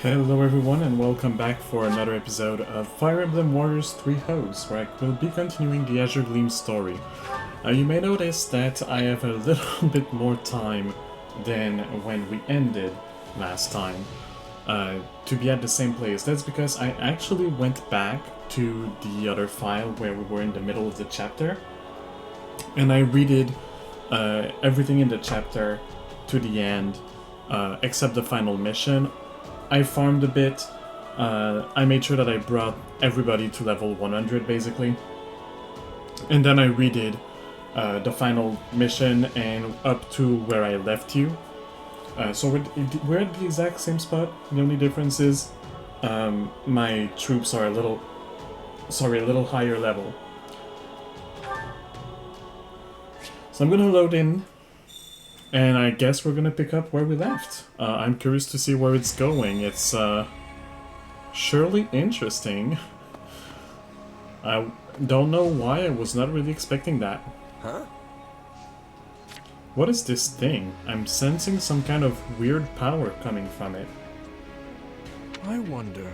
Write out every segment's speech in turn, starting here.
Hello everyone and welcome back for another episode of Fire Emblem Warriors 3 Hosts, where I will be continuing the Azure Gleam story. You may notice that I have a little bit more time than when we ended last time to be at the same place. That's because I actually went back to the other file where we were in the middle of the chapter, and I redid everything in the chapter to the end, except the final mission. I farmed a bit. I made sure that I brought everybody to level 100 basically, and then I redid the final mission and up to where I left you. So we're at the exact same spot. The only difference is my troops are a little higher level. So I'm gonna load in, and I guess we're gonna pick up where we left. I'm curious to see where it's going. It's surely interesting. I don't know why I was not really expecting that. Huh? What is this thing? I'm sensing some kind of weird power coming from it. I wonder.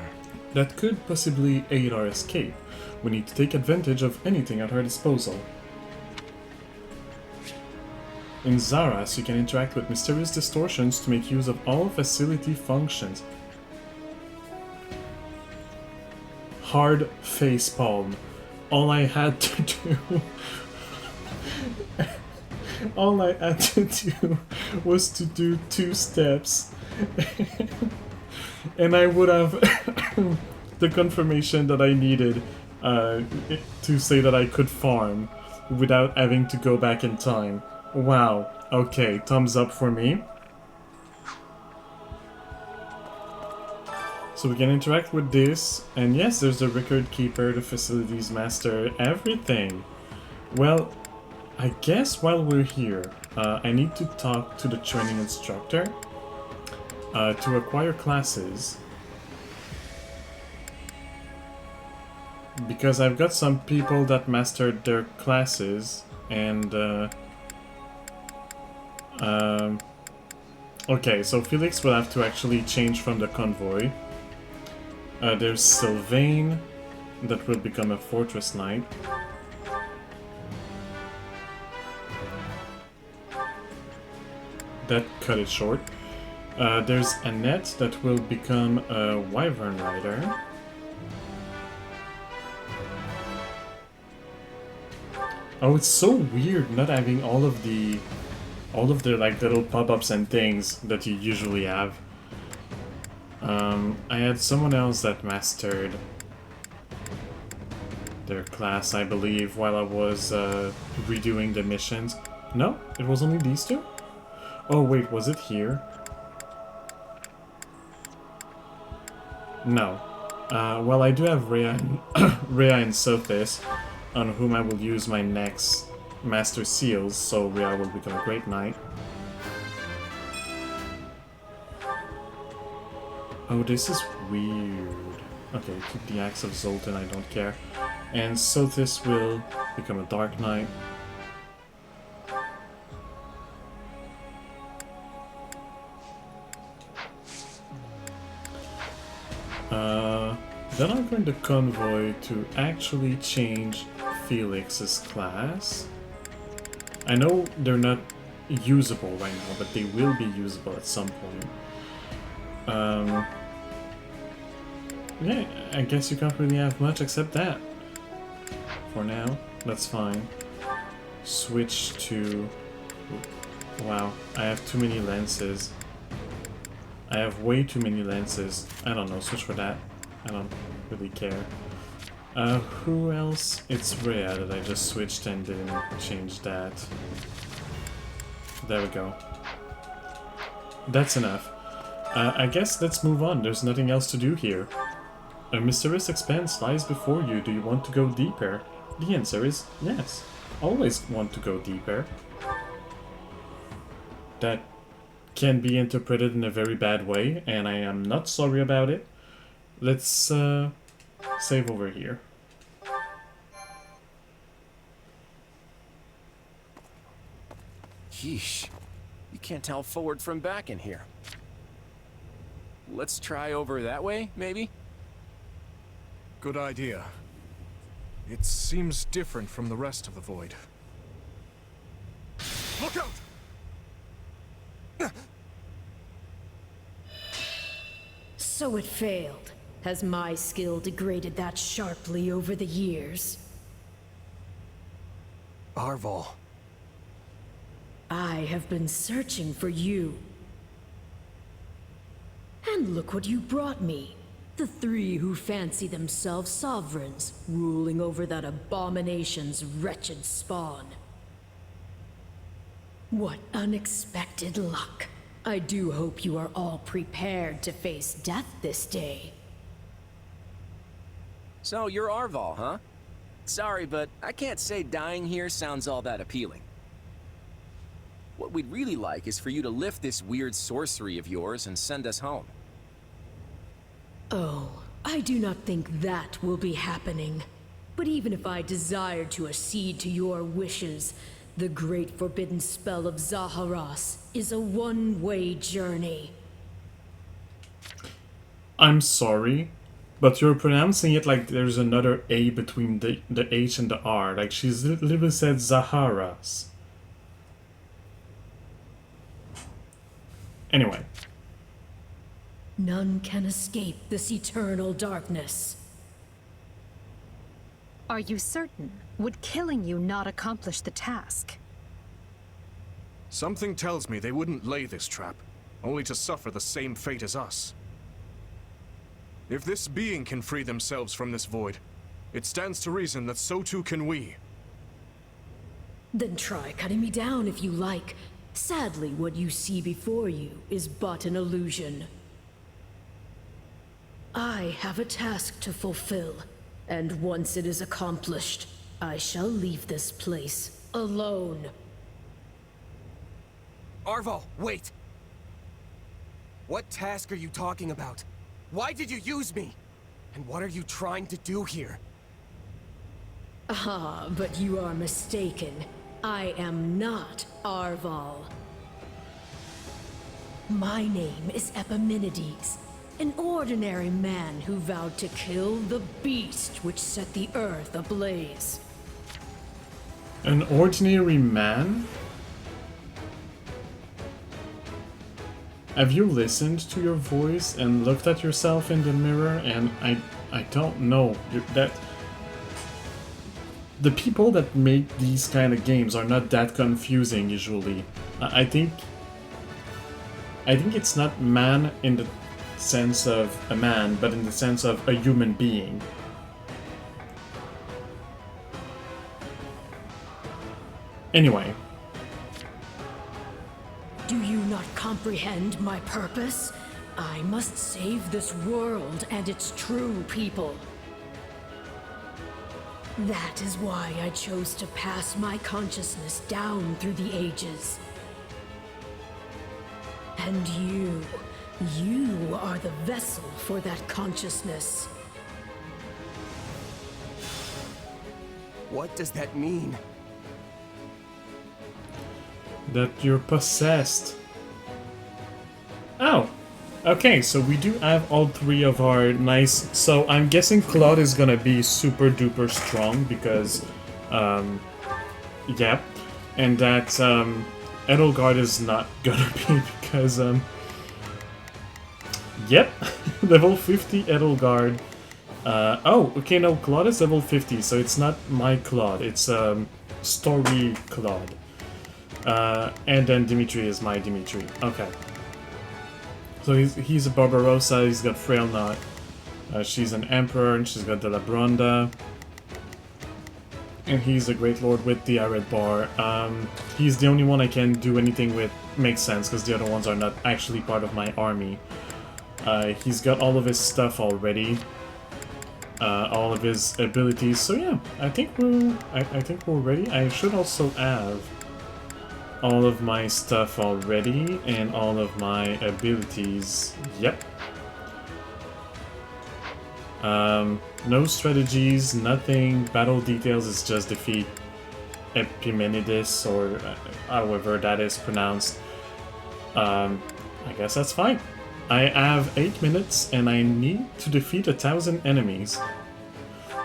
That could possibly aid our escape. We need to take advantage of anything at our disposal. In Zaras, you can interact with mysterious distortions to make use of all facility functions. Hard facepalm. All I had to do... all I had to do was to do 2 steps. And I would have the confirmation that I needed to say that I could farm without having to go back in time. Wow, okay, thumbs up for me. So we can interact with this, and yes, there's the record keeper, the facilities master, everything. Well, I guess while we're here, I need to talk to the training instructor to acquire classes. Because I've got some people that mastered their classes, and okay, so Felix will have to actually change from the convoy. There's Sylvain, that will become a fortress knight. That cut it short. There's Annette, that will become a wyvern rider. Oh, it's so weird not having all of the like little pop-ups and things that you usually have. I had someone else that mastered their class, I believe, while I was redoing the missions. No, it was only these two? Oh wait, was it here? No. Well, I do have Rhea and Sothis, on whom I will use my next Master Seals, so Rhea will become a great knight. Oh, this is weird. Okay, keep the Axe of Zoltan, I don't care. And Sothis will become a Dark Knight. Then I'm going to convoy to actually change Felix's class. I know they're not usable right now, but they will be usable at some point. Yeah, I guess you can't really have much except that. For now, that's fine. Switch to... Wow, I have too many lances. I have way too many lances. I don't know, switch for that. I don't really care. Who else? It's Rhea that I just switched and didn't change that. There we go. That's enough. I guess let's move on. There's nothing else to do here. A mysterious expanse lies before you. Do you want to go deeper? The answer is yes. Always want to go deeper. That can be interpreted in a very bad way, and I am not sorry about it. Let's save over here. Yeesh. You can't tell forward from back in here. let's try over that way, maybe? Good idea. It seems different from the rest of the void. Look out! So it failed. Has my skill degraded that sharply over the years? Arval. I have been searching for you. And look what you brought me. The three who fancy themselves sovereigns, ruling over that abomination's wretched spawn. What unexpected luck. I do hope you are all prepared to face death this day. So you're Arval, huh? Sorry, but I can't say dying here sounds all that appealing. What we'd really like is for you to lift this weird sorcery of yours and send us home. Oh, I do not think that will be happening. But even if I desired to accede to your wishes, the great forbidden spell of Zaharas is a one-way journey. I'm sorry, but you're pronouncing it like there's another A between the H and the R. Like she's literally said Zaharas. Anyway. None can escape this eternal darkness. Are you certain? Would killing you not accomplish the task? Something tells me they wouldn't lay this trap, only to suffer the same fate as us. If this being can free themselves from this void, it stands to reason that so too can we. Then try cutting me down if you like. Sadly, what you see before you is but an illusion. I have a task to fulfill, and once it is accomplished, I shall leave this place alone. Arval, wait! What task are you talking about? Why did you use me? And what are you trying to do here? Ah, but you are mistaken. I am not Arval. My name is Epimenides, an ordinary man who vowed to kill the beast which set the earth ablaze. An ordinary man? Have you listened to your voice and looked at yourself in the mirror? And I don't know. That the people that make these kind of games are not that confusing usually. I think it's not man in the sense of a man, but in the sense of a human being. Anyway. Do you not comprehend my purpose? I must save this world and its true people. That is why I chose to pass my consciousness down through the ages. And you are the vessel for that consciousness. What does that mean? That you're possessed. Oh, okay, so we do have all three of our nice... So I'm guessing Claude is gonna be super duper strong because, yep. And that, Edelgard is not gonna be because, yep, level 50 Edelgard. Oh, okay, no, Claude is level 50, so it's not my Claude, it's, Story Claude. And then Dimitri is my Dimitri. Okay. So he's a Barbarossa, he's got Frail Knot. She's an Emperor, and she's got De La Bronda. And he's a Great Lord with the Arid Bar. He's the only one I can do anything with. Makes sense, because the other ones are not actually part of my army. He's got all of his stuff already. All of his abilities. So yeah, I think we're ready. I should also have all of my stuff already and all of my abilities. Yep. No strategies, nothing, battle details, it's just defeat Epimenides, or however that is pronounced. I guess that's fine. I have 8 minutes and I need to defeat 1,000 enemies.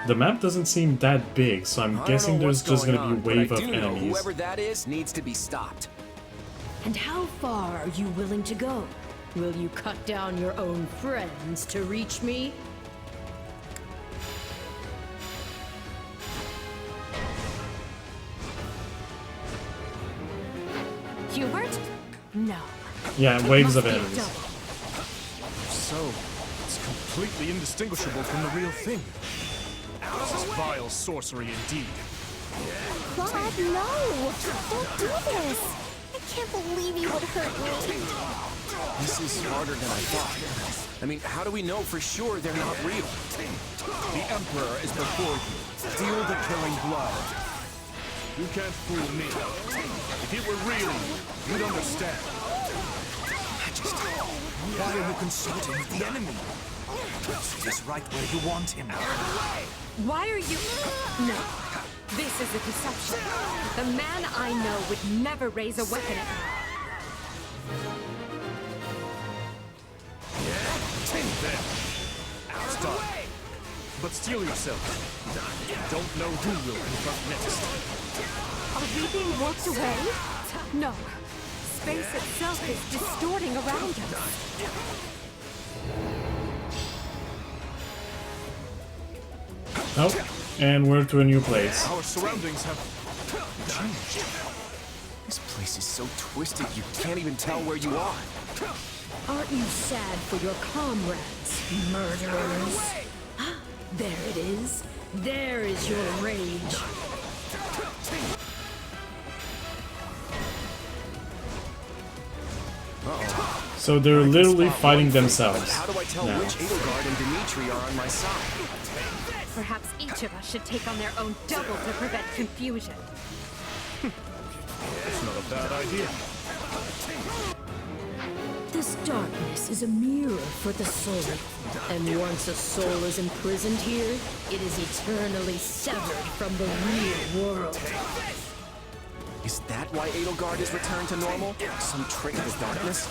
The map doesn't seem that big, so I'm guessing there's just gonna be a wave of enemies. Whoever that is needs to be stopped. And how far are you willing to go? Will you cut down your own friends to reach me? Hubert? No. Yeah, waves of Must be enemies. done. So, it's completely indistinguishable from the real thing. This is vile sorcery indeed. Claude, no! Don't do this! I can't believe you would hurt me. This is harder than I thought. I mean, how do we know for sure they're not real? The Emperor is before you. Feel the killing blood. You can't fool me. If it were real, you'd understand. Why are you consulting with the enemy? He's right where you want him. Why are you... No. This is a deception. The man I know would never raise a weapon at me. There. Stop. But steel yourself. Don't know who will confront next. Are we being walked away? No. Space itself is distorting around us. Oh, and we're to a new place. Our surroundings have changed. This place is so twisted you can't even tell where you are. Aren't you sad for your comrades, murderers? There it is. There is your rage. So they're literally fighting themselves. How do I tell now. which Edelgard and Dimitri are on my side? Perhaps each of us should take on their own double to prevent confusion. It's not a bad idea. This darkness is a mirror for the soul. And once a soul is imprisoned here, it is eternally severed from the real world. Is that why Edelgard is returned to normal? Some trick of the darkness?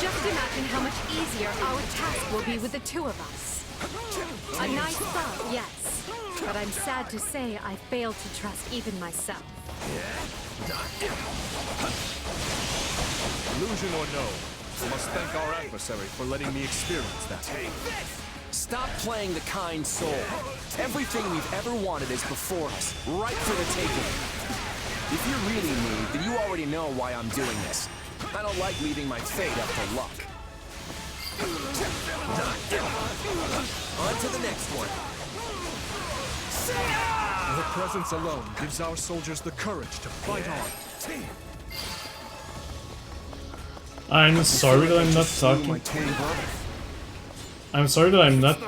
Just imagine how much easier our task will be with the two of us. A nice thought, yes. But I'm sad to say I failed to trust even myself. Illusion or no, I must thank our adversary for letting me experience that. Stop playing the kind soul. Everything we've ever wanted is before us, right for the taking. If you're really me, then you already know why I'm doing this. I don't like leaving my fate up to luck. On to the next one. Her presence alone gives our soldiers the courage to fight on. I'm sorry that I'm not talking. I'm sorry that I'm not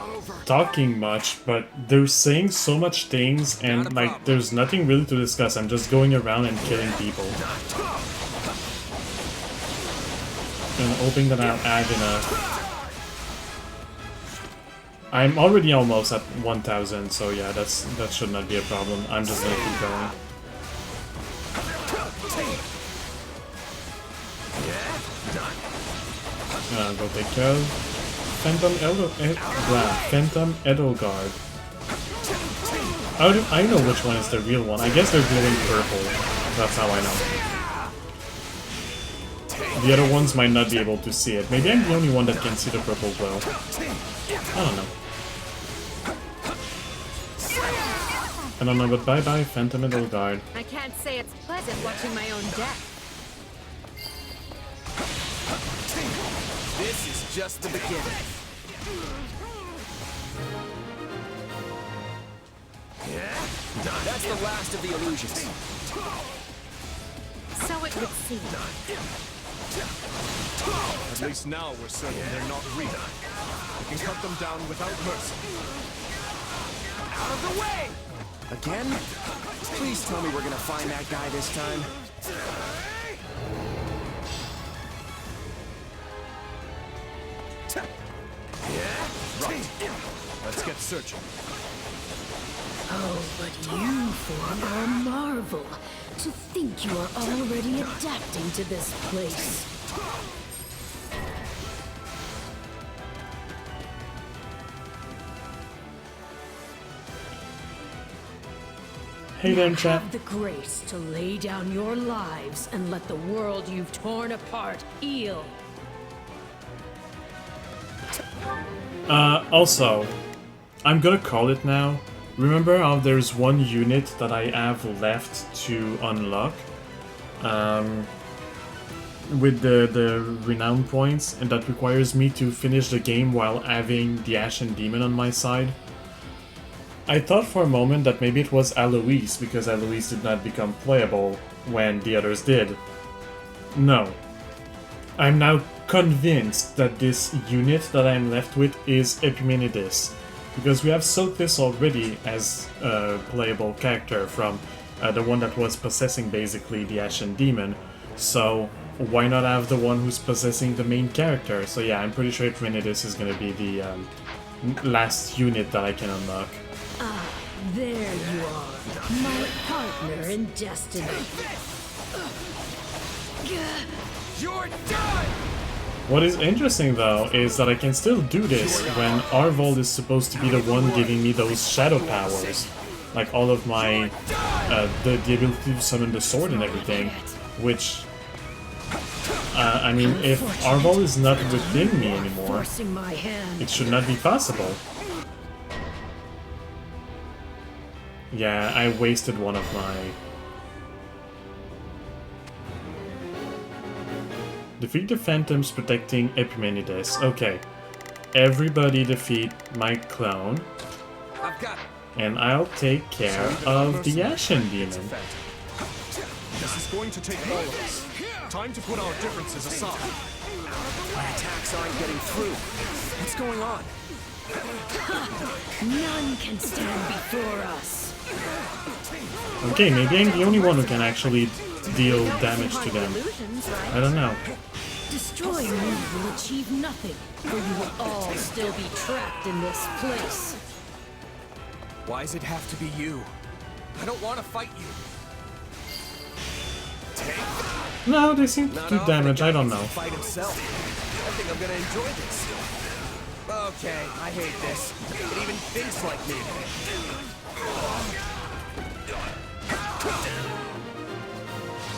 talking much, but they're saying so much things and like there's nothing really to discuss. I'm just going around and killing people. And hoping that I'll add enough. I'm already almost at 1,000, so yeah, that should not be a problem. I'm just gonna keep going. Go take care of Phantom Edelgard. I know which one is the real one. I guess they're glowing purple. That's how I know. The other ones might not be able to see it. Maybe I'm the only one that can see the purple glow. I don't know, but bye-bye, Phantom Edelgard. I can't say it's pleasant watching my own death. This is just the beginning. That's the last of the illusions. So it would seem. At least now we're certain they're not real. We can cut them down without mercy. Out of the way! Again? Please tell me we're gonna find that guy this time. Right. Let's get searching. Oh, but you four are a marvel. To think you are already adapting to this place. Hey there, chat. Have the grace to lay down your lives and let the world you've torn apart heal. Also, I'm gonna call it now. Remember how there's one unit that I have left to unlock? With the renown points, and that requires me to finish the game while having the Ashen Demon on my side. I thought for a moment that maybe it was Alois, because Alois did not become playable when the others did. No. I'm now convinced that this unit that I'm left with is Epimenides, because we have Sotis already as a playable character from the one that was possessing basically the Ashen Demon, so why not have the one who's possessing the main character? So yeah, I'm pretty sure Epimenides is gonna be the last unit that I can unlock. Ah, there you are, my partner in destiny. You're done! What is interesting though is that I can still do this when Arvold is supposed to be the one giving me those shadow powers. Like all of my, the ability to summon the sword and everything, which, I mean, if Arvold is not within me anymore, it should not be possible. Yeah, I wasted one of my... Defeat the phantoms protecting Epimenides. Okay. Everybody defeat my clone. And I'll take care of the Ashen Demon. This is going to take all of us. Time to put our differences aside. My attacks aren't getting through. What's going on? None can stand before us. Okay, maybe I'm the only one who can actually deal damage to them. I don't know. Destroying me will achieve nothing, for you will all still be trapped in this place. Why does it have to be you? I don't want to fight you. No, they seem to do damage, I don't know. Fight himself. I think I'm gonna enjoy this. Okay, I hate this. It even thinks like me.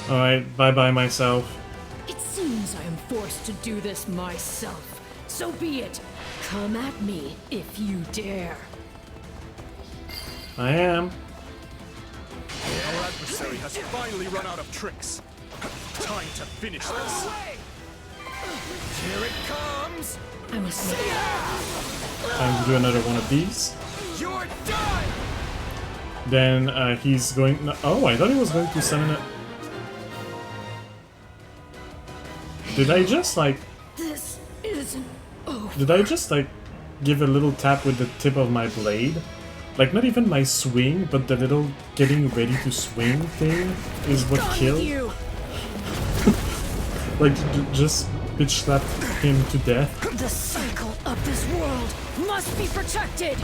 Alright, bye-bye myself. It seems I am forced to do this myself. So be it. Come at me if you dare. I am. Our adversary has finally run out of tricks. Time to finish this. Here it comes. I must make Time to do another one of these. You're done. Then he's going... No, oh, I thought he was going to summon it. Did I just like... This isn't over. Did I just like give a little tap with the tip of my blade? Like not even my swing, but the little getting ready to swing thing is what killed? You. Like just bitch slapped him to death. The cycle of this world must be protected.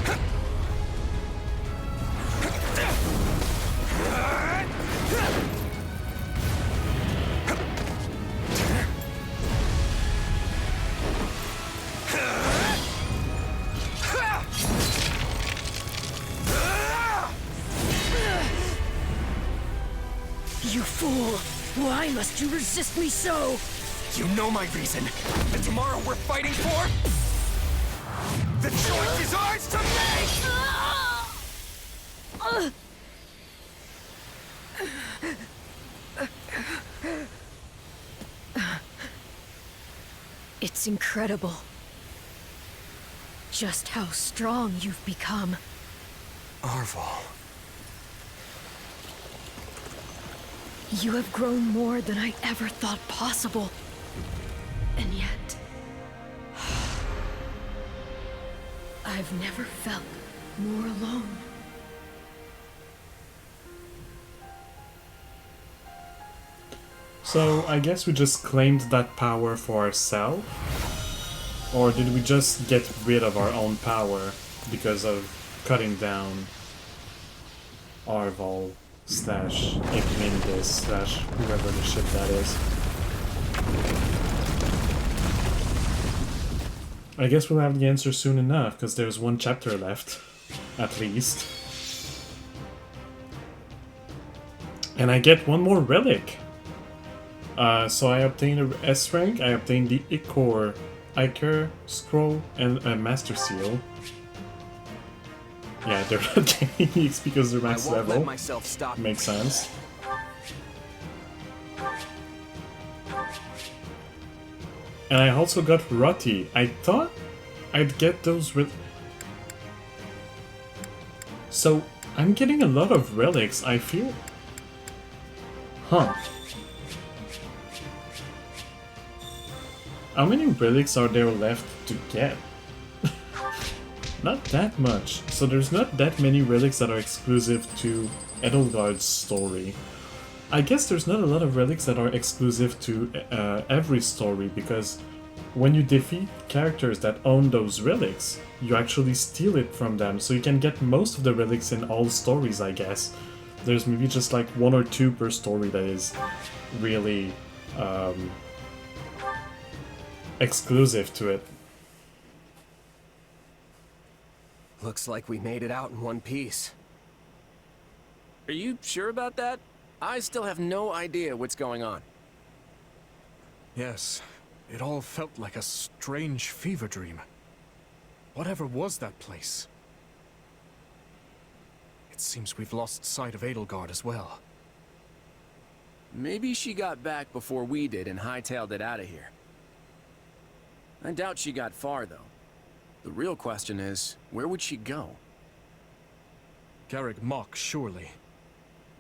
You fool! Why must you resist me so? You know my reason. And tomorrow we're fighting for... The choice is ours to make! It's incredible. Just how strong you've become. Arval. You have grown more than I ever thought possible. And yet... I've never felt more alone. So I guess we just claimed that power for ourselves? Or did we just get rid of our own power because of cutting down Arval / Epimenides / whoever the shit that is? I guess we'll have the answer soon enough, because there's one chapter left, at least. And I get one more relic. So I obtain a S rank, I obtain the Ichor scroll, and a Master Seal. Yeah, they're not getting EX because they're max level. Let myself stop. Makes sense. And I also got Roti. I thought I'd get those So, I'm getting a lot of relics, I feel. Huh. How many relics are there left to get? Not that much. So there's not that many relics that are exclusive to Edelgard's story. I guess there's not a lot of relics that are exclusive to every story, because when you defeat characters that own those relics, you actually steal it from them, so you can get most of the relics in all stories, I guess. There's maybe just like 1 or 2 per story that is really exclusive to it. Looks like we made it out in one piece. Are you sure about that? I still have no idea what's going on. Yes, it all felt like a strange fever dream. Whatever was that place? It seems we've lost sight of Edelgard as well. Maybe she got back before we did and hightailed it out of here. I doubt she got far, though. The real question is, where would she go? Garreg Mach, surely.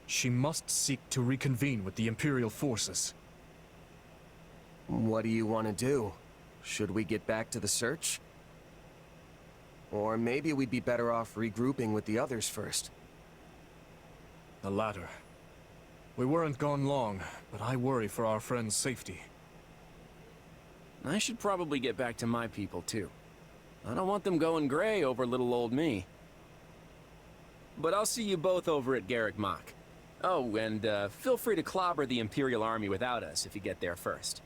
She must seek to reconvene with the Imperial forces. What do you want to do? Should we get back to the search? Or maybe we'd be better off regrouping with the others first. The latter. We weren't gone long, but I worry for our friend's safety. I should probably get back to my people, too. I don't want them going gray over little old me. But I'll see you both over at Garreg Mach. Oh, and feel free to clobber the Imperial Army without us if you get there first.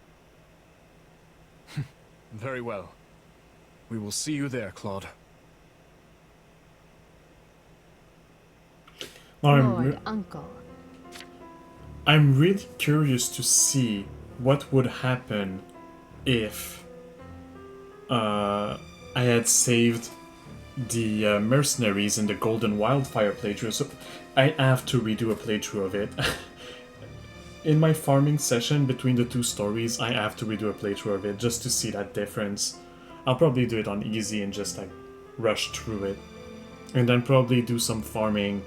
Very well. We will see you there, Claude. Lord Uncle. I'm really curious to see what would happen if I had saved the mercenaries in the Golden Wildfire playthrough. So I have to redo a playthrough of it. In my farming session between the 2 stories, I have to redo a playthrough of it just to see that difference. I'll probably do it on easy and just like rush through it. And then probably do some farming,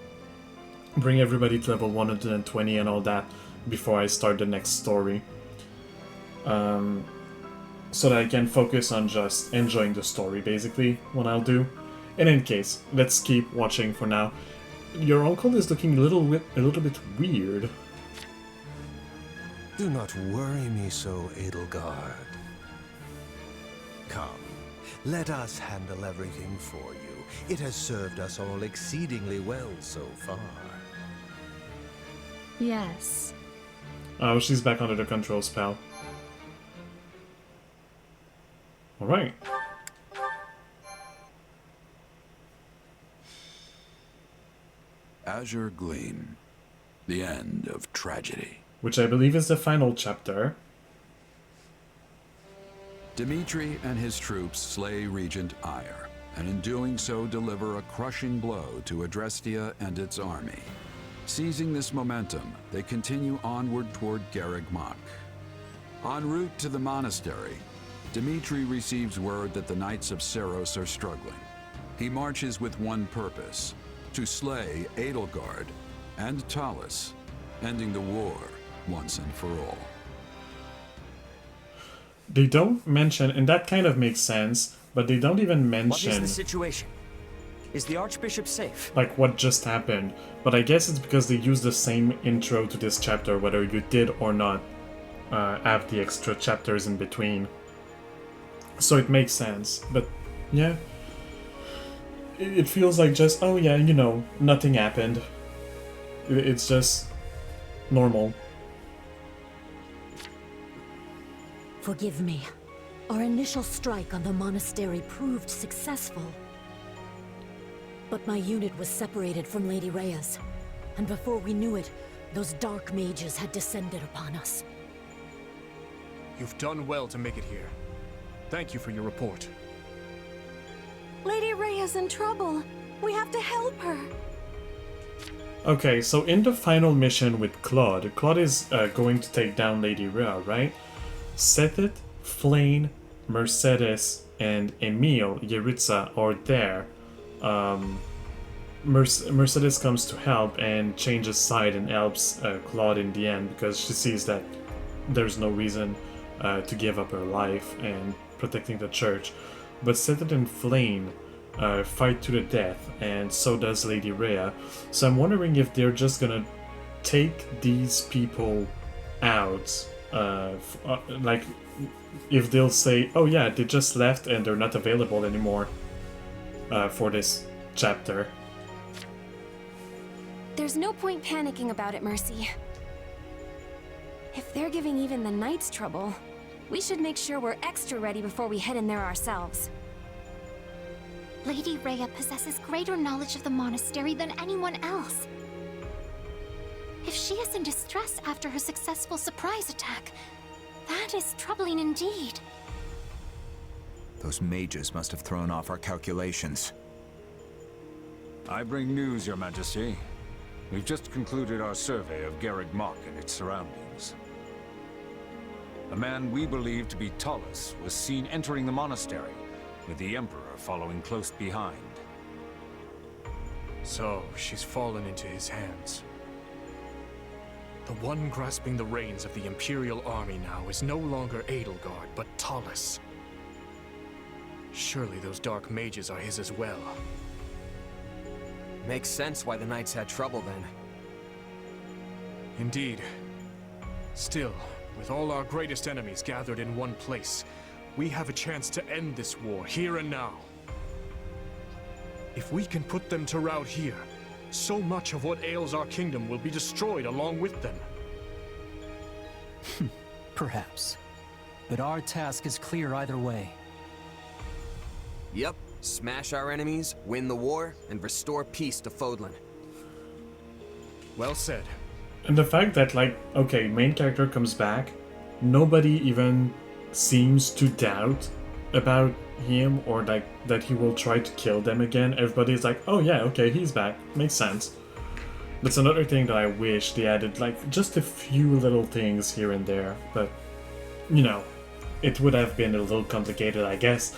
bring everybody to level 120 and all that before I start the next story. So that I can focus on just enjoying the story, basically, what I'll do. In any case, let's keep watching for now. Your uncle is looking a little bit weird. Do not worry me so, Edelgard. Come, let us handle everything for you. It has served us all exceedingly well so far. Yes. Oh, she's back under the control spell. Alright. Azure Gleam. The end of tragedy. Which I believe is the final chapter. Dimitri and his troops slay Regent Ire, and in doing so deliver a crushing blow to Adrestia and its army. Seizing this momentum, they continue onward toward Garreg Mach. En route to the monastery, Dimitri receives word that the Knights of Seiros are struggling. He marches with one purpose, to slay Edelgard and Talus, ending the war once and for all. They don't mention, and that kind of makes sense, but they don't even mention... What is the situation? Is the Archbishop safe? Like what just happened. But I guess it's because they use the same intro to this chapter, whether you did or not have the extra chapters in between. So it makes sense, but yeah. It feels like just, oh yeah, you know, nothing happened. It's just normal. Forgive me. Our initial strike on the monastery proved successful. But my unit was separated from Lady Rhea's, and before we knew it, those dark mages had descended upon us. You've done well to make it here. Thank you for your report. Lady Rhea's in trouble. We have to help her. Okay, so in the final mission with Claude is going to take down Lady Rhea, right? Setet, Flane, Mercedes, and Emil, Yeritza are there. Mercedes comes to help and changes side and helps Claude in the end because she sees that there's no reason to give up her life and protecting the church. But Setet and Flane fight to the death, and so does Lady Rhea. So I'm wondering if they're just gonna take these people out, like if they'll say, oh yeah, they just left and they're not available anymore for this chapter. There's no point panicking about it, Mercy. If they're giving even the Knights trouble, we should make sure we're extra ready before we head in there ourselves. Lady Rhea possesses greater knowledge of the monastery than anyone else. If she is in distress after her successful surprise attack, that is troubling indeed. Those mages must have thrown off our calculations. I bring news, Your Majesty. We've just concluded our survey of Garreg Mach and its surroundings. A man we believe to be Tullus was seen entering the monastery, with the Emperor following close behind. So, she's fallen into his hands. The one grasping the reins of the Imperial army now is no longer Edelgard, but Tullus. Surely those dark mages are his as well. Makes sense why the Knights had trouble then. Indeed. Still, with all our greatest enemies gathered in one place, we have a chance to end this war here and now. If we can put them to rout here, so much of what ails our kingdom will be destroyed along with them. Perhaps. But our task is clear either way. Yep. Smash our enemies, win the war, and restore peace to Fodlan. Well said. And the fact that, like, okay, main character comes back, nobody even seems to doubt about him or like that he will try to kill them again. Everybody's like, oh yeah, okay, he's back. Makes sense. That's another thing that I wish they added, like, just a few little things here and there. But, you know, it would have been a little complicated, I guess.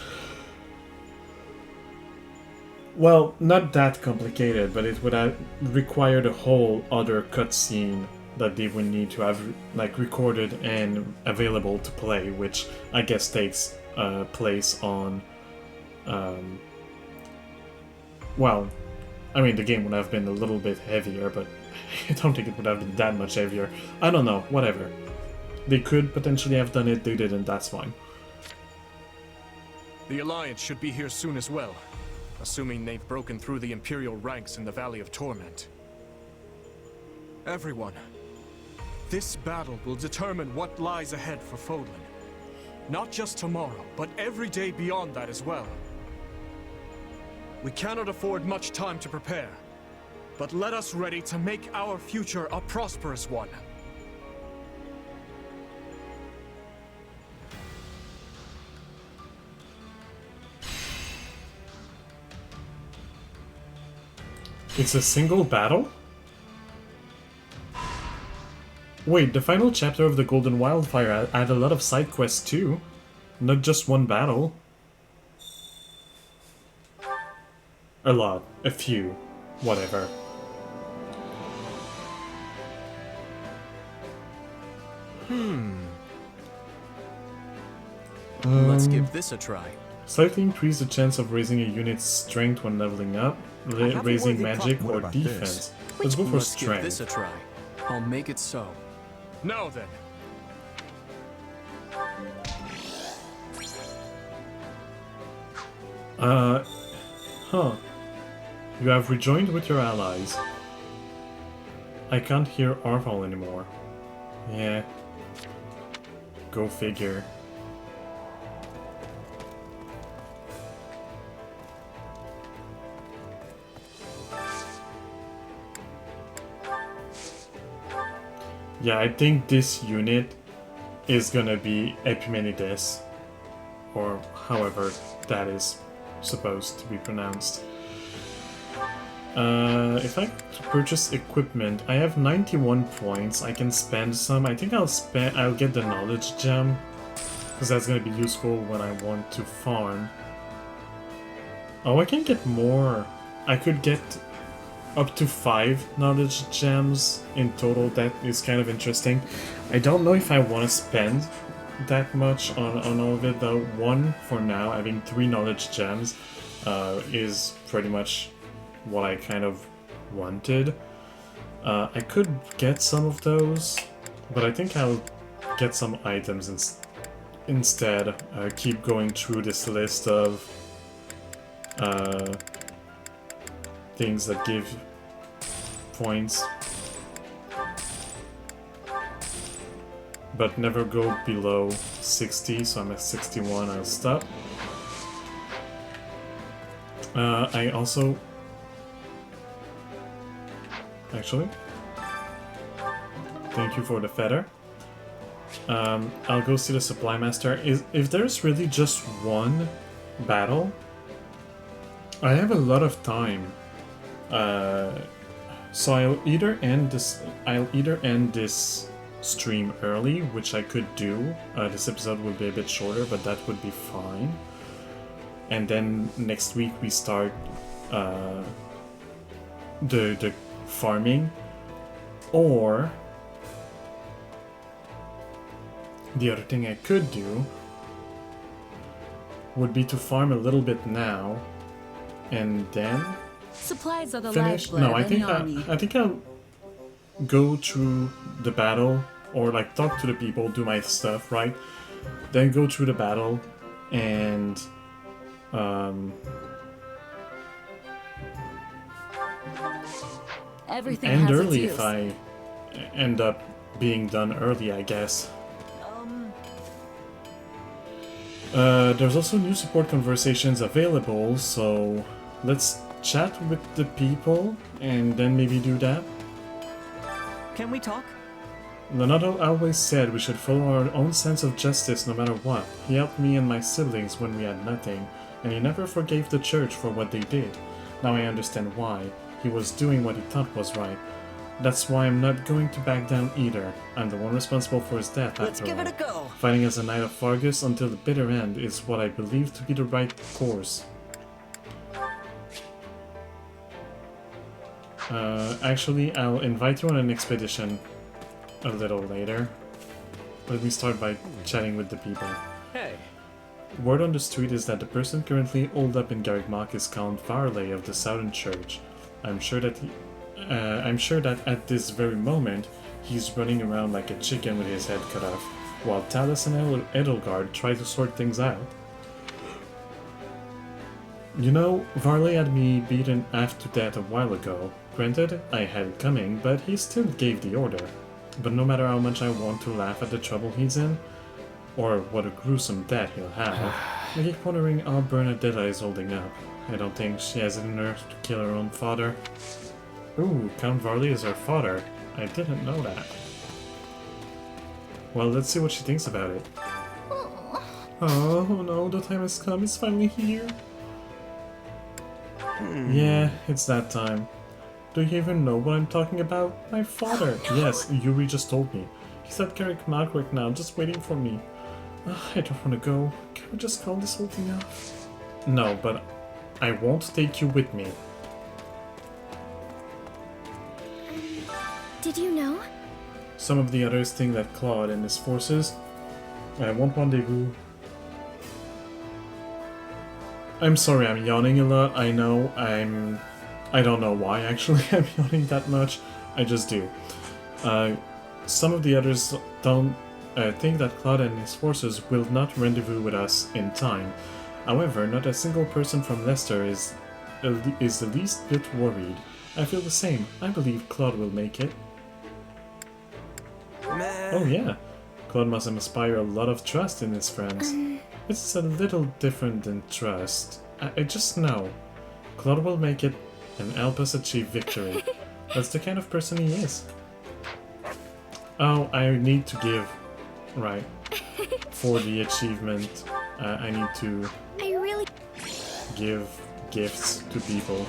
Well, not that complicated, but it would have required a whole other cutscene that they would need to have like recorded and available to play, which I guess takes place on. Well, I mean the game would have been a little bit heavier, but I don't think it would have been that much heavier. I don't know, whatever. They could potentially have done it, they didn't, that's fine. The Alliance should be here soon as well. Assuming they've broken through the Imperial ranks in the Valley of Torment. Everyone, this battle will determine what lies ahead for Fodlan. Not just tomorrow, but every day beyond that as well. We cannot afford much time to prepare, but let us ready to make our future a prosperous one. It's a single battle? Wait, the final chapter of the Golden Wildfire had a lot of side quests too, not just one battle. A lot, a few, whatever. Let's give this a try. Slightly increase the chance of raising a unit's strength when leveling up, raising magic or defense. Let's go for Let's give this a strength. try. I'll make it so. Now then. Huh. You have rejoined with your allies. I can't hear Arval anymore. Yeah. Go figure. Yeah, I think this unit is gonna be Epimenides, or however that is supposed to be pronounced. If I purchase equipment, I have 91 points. I can spend some. I think I'll get the knowledge gem, because that's gonna be useful when I want to farm. Oh, I can get more. I could get up to 5 knowledge gems in total. That is kind of interesting. I don't know if I want to spend that much on all of it though. 1 for now, having 3 knowledge gems is pretty much what I kind of wanted. I could get some of those, but I think I'll get some items instead. Keep going through this list of things that give points, but never go below 60, so I'm at 61, I'll stop. I also... Actually, thank you for the feather. I'll go see the supply master. If there's really just one battle, I have a lot of time. So I'll either end this stream early, which I could do. This episode will be a bit shorter, but that would be fine. And then next week we start the farming, or the other thing I could do would be to farm a little bit now and then supplies are the finish. lifeblood No, of any army. I think I'll go through the battle, or like talk to the people, do my stuff, right? Then go through the battle and everything end has early its if use. I end up being done early, I guess. There's also new support conversations available, so let's chat with the people and then maybe do that. Can we talk? Leonardo always said we should follow our own sense of justice no matter what. He helped me and my siblings when we had nothing, and he never forgave the church for what they did. Now I understand why. He was doing what he thought was right. That's why I'm not going to back down either. I'm the one responsible for his death, Let's after give all. it a go. Fighting as a Knight of Fargus until the bitter end is what I believe to be the right course. Actually, I'll invite you on an expedition a little later. Let me start by chatting with the people. Hey. Word on the street is that the person currently holed up in Garrick Mach is Count Varley of the Southern Church. I'm sure that at this very moment he's running around like a chicken with his head cut off, while Talus and Edelgard try to sort things out. You know, Varley had me beaten half to death a while ago. Granted, I had it coming, but he still gave the order. But no matter how much I want to laugh at the trouble he's in, or what a gruesome death he'll have, I keep wondering how Bernadetta is holding up. I don't think she has it in her to kill her own father. Ooh, Count Varley is her father. I didn't know that. Well, let's see what she thinks about it. Oh no, the time has come. It's finally here. Yeah, it's that time. Do you even know what I'm talking about? My father! Oh, no. Yes, Yuri just told me. He's at Garrick Mach right now, just waiting for me. I don't want to go. Can we just call this whole thing off? No, but I won't take you with me. Did you know? Some of the others think that Claude and his forces won't rendezvous. I'm sorry, I'm yawning a lot. I know, I don't know why actually I'm yawning that much. I just do. Some of the others don't think that Claude and his forces will not rendezvous with us in time. However, not a single person from Leicester is the least bit worried. I feel the same. I believe Claude will make it. Oh yeah, Claude must inspire a lot of trust in his friends. It's a little different than trust. I just know. Claude will make it and help us achieve victory. That's the kind of person he is. Oh, I need to give. Right. For the achievement, I need to give gifts to people.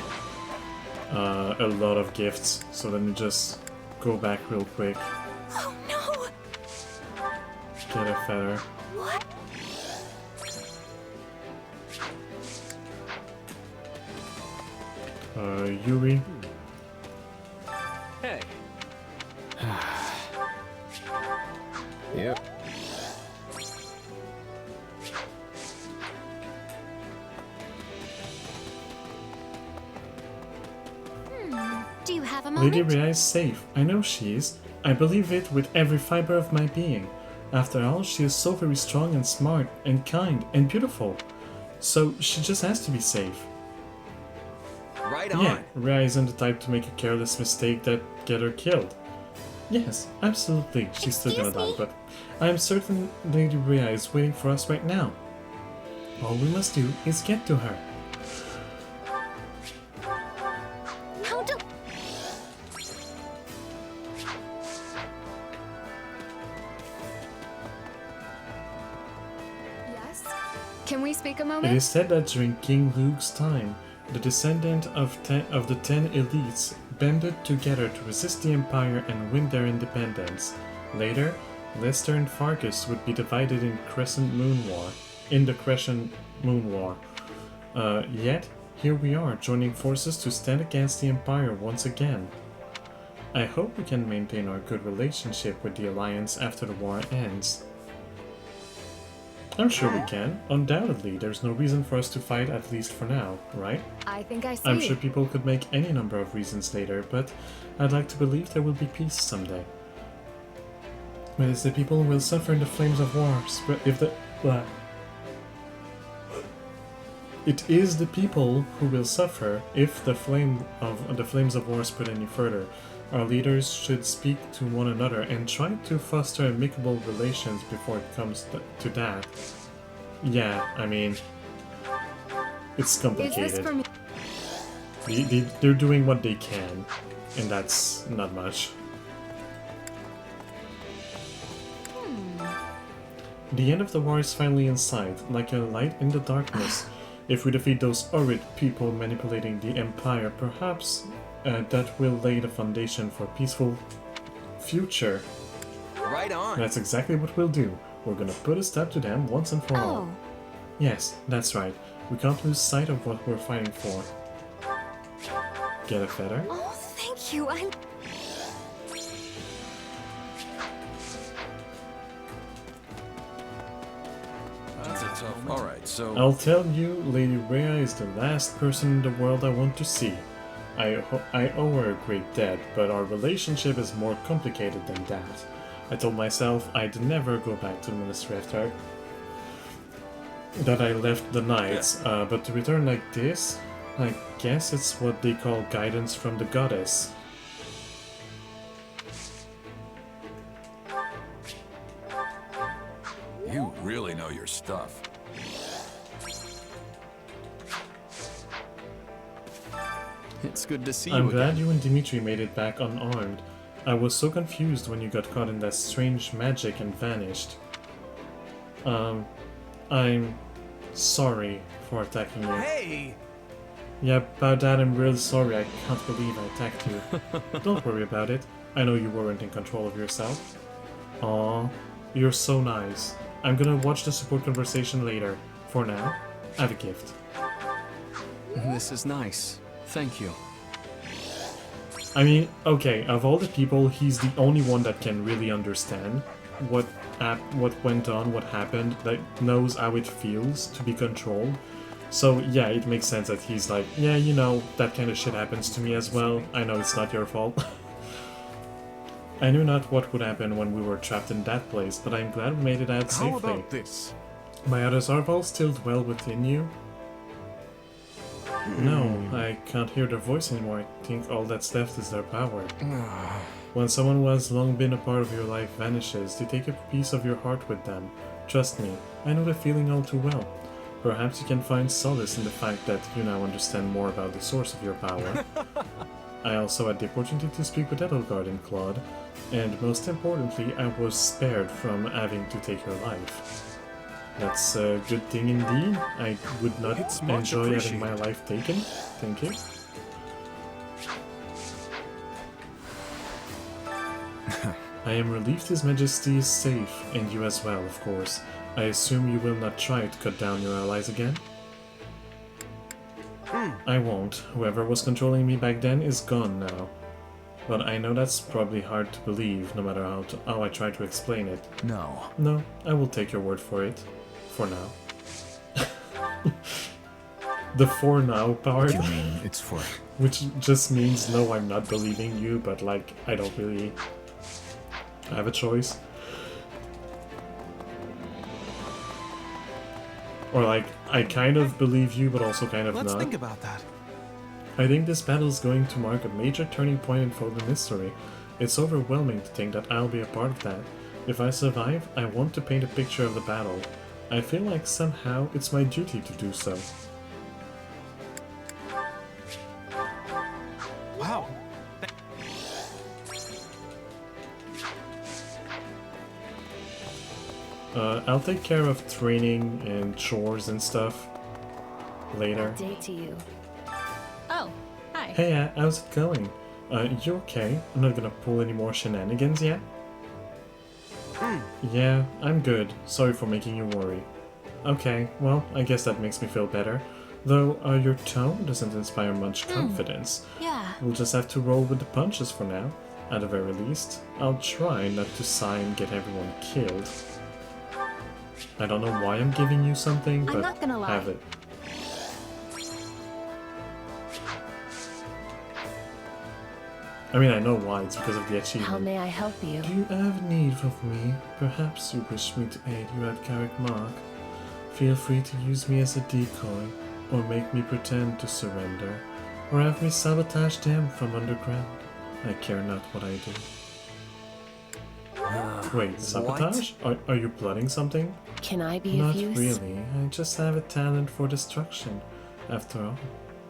A lot of gifts. So let me just go back real quick. Oh no! Get a feather. What? Yuri. Hey. Yep. Do you have a moment? Lady Rhea is safe. I know she is. I believe it with every fiber of my being. After all, she is so very strong and smart and kind and beautiful. So she just has to be safe. Right on. Yeah, Rhea isn't the type to make a careless mistake that get her killed. Yes, absolutely, she's still gonna die, but I am certain Lady Rhea is waiting for us right now. All we must do is get to her. How do... Yes? Can we speak a It moment? is said that during King Luke's time, the descendant of the 10 elites banded together to resist the Empire and win their independence. Later, Leicester and Fargus would be divided in the Crescent Moon War. Yet, here we are, joining forces to stand against the Empire once again. I hope we can maintain our good relationship with the Alliance after the war ends. I'm sure we can. Undoubtedly, there's no reason for us to fight, at least for now, right? I think I see. I'm sure people could make any number of reasons later, but I'd like to believe there will be peace someday. But it's the people who will suffer in the flames of war. It is the people who will suffer if the flames of war spread any further. Our leaders should speak to one another and try to foster amicable relations before it comes to that. Yeah, I mean, it's complicated. Is this for me? They're doing what they can, and that's not much. The end of the war is finally in sight, like a light in the darkness. If we defeat those horrid people manipulating the Empire, perhaps that will lay the foundation for a peaceful future. Right on. That's exactly what we'll do. We're gonna put a stop to them once and for all. Yes, that's right. We can't lose sight of what we're fighting for. Get a feather? Oh, thank you. I'm... Alright, so... I'll tell you, Lady Rhea is the last person in the world I want to see. I owe her a great debt, but our relationship is more complicated than that. I told myself I'd never go back to the Ministry after that I left the Knights, but to return like this, I guess it's what they call guidance from the goddess. You really know your stuff. It's good to see you I'm again. glad you and Dimitri made it back unarmed. I was so confused when you got caught in that strange magic and vanished. I'm sorry for attacking you. Hey! Yeah, about that I'm really sorry. I can't believe I attacked you. Don't worry about it. I know you weren't in control of yourself. Aw, you're so nice. I'm gonna watch the support conversation later. For now, I have a gift. This is nice. Thank you. I mean, okay, of all the people, he's the only one that can really understand what went on, what happened, that knows how it feels to be controlled. So yeah, it makes sense that he's like, yeah, you know, that kind of shit happens to me as well. I know it's not your fault. I knew not what would happen when we were trapped in that place, but I'm glad we made it out safely. How about this? My other Zarval still dwell within you? No, I can't hear their voice anymore. I think all that's left is their power. When someone who has long been a part of your life vanishes, they take a piece of your heart with them. Trust me, I know the feeling all too well. Perhaps you can find solace in the fact that you now understand more about the source of your power. I also had the opportunity to speak with Edelgard and Claude, and most importantly, I was spared from having to take her life. That's a good thing indeed. I would not enjoy having my life taken. Thank you. I am relieved His Majesty is safe, and you as well, of course. I assume you will not try to cut down your allies again? I won't. Whoever was controlling me back then is gone now. But I know that's probably hard to believe, no matter how I try to explain it. No. No, I will take your word for it. For now. The for now part. You mean it's for... Which just means, no, I'm not believing you, but like, I don't really have a choice. Or like, I kind of believe you, but also kind of not. Let's think about that. I think this battle is going to mark a major turning point in Foden history. It's overwhelming to think that I'll be a part of that. If I survive, I want to paint a picture of the battle. I feel like somehow it's my duty to do so. Wow. I'll take care of training and chores and stuff later. Day to you. Oh, hi. Hey, how's it going? You okay? I'm not gonna pull any more shenanigans yet? Yeah, I'm good. Sorry for making you worry. Okay, well, I guess that makes me feel better. Though, your tone doesn't inspire much confidence. Yeah. We'll just have to roll with the punches for now. At the very least, I'll try not to sigh and get everyone killed. I don't know why I'm giving you something, but I'm not gonna lie. have it. I mean, I know why, it's because of the achievement. How may I help you? Do you have need of me? Perhaps you wish me to aid you at Garrick Mark. Feel free to use me as a decoy, or make me pretend to surrender, or have me sabotage them from underground. I care not what I do. Wait, sabotage? Are you plotting something? Can I be Not of use? really. I just have a talent for destruction, after all.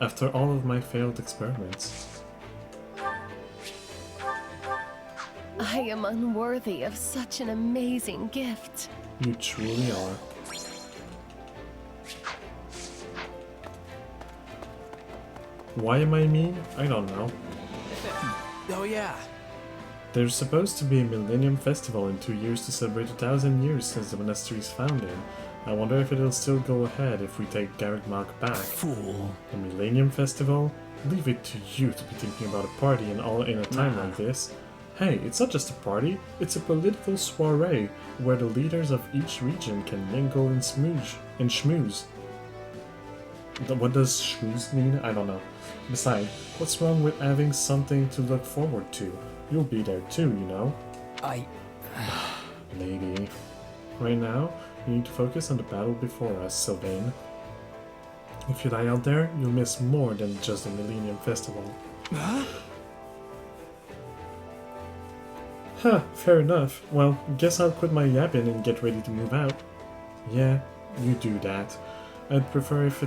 After all of my failed experiments. I am unworthy of such an amazing gift. You truly are. Why am I mean? I don't know. Oh yeah. There's supposed to be a Millennium Festival in 2 years to celebrate 1,000 years since the monastery's founding. I wonder if it'll still go ahead if we take Garrick Mark back. Fool. The Millennium Festival? Leave it to you to be thinking about a party and all in a time like this. Hey, it's not just a party, it's a political soiree where the leaders of each region can mingle and schmooze. What does schmooze mean? I don't know. Besides, what's wrong with having something to look forward to? You'll be there too, you know? Maybe. Right now, you need to focus on the battle before us, Sylvain. If you die out there, you'll miss more than just the Millennium Festival. Huh, fair enough. Well, guess I'll quit my yapping and get ready to move out. Yeah, you do that. I'd prefer it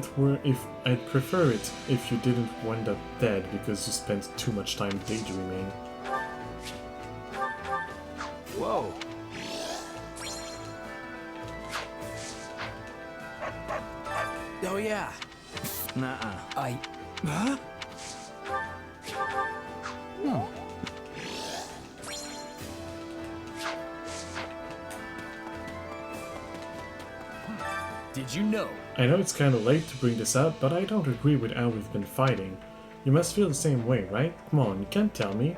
if you didn't wind up dead because you spent too much time daydreaming. Whoa. Oh yeah. Nuh-uh. Huh? Did you know? I know it's kinda late to bring this up, but I don't agree with how we've been fighting. You must feel the same way, right? Come on, you can't tell me.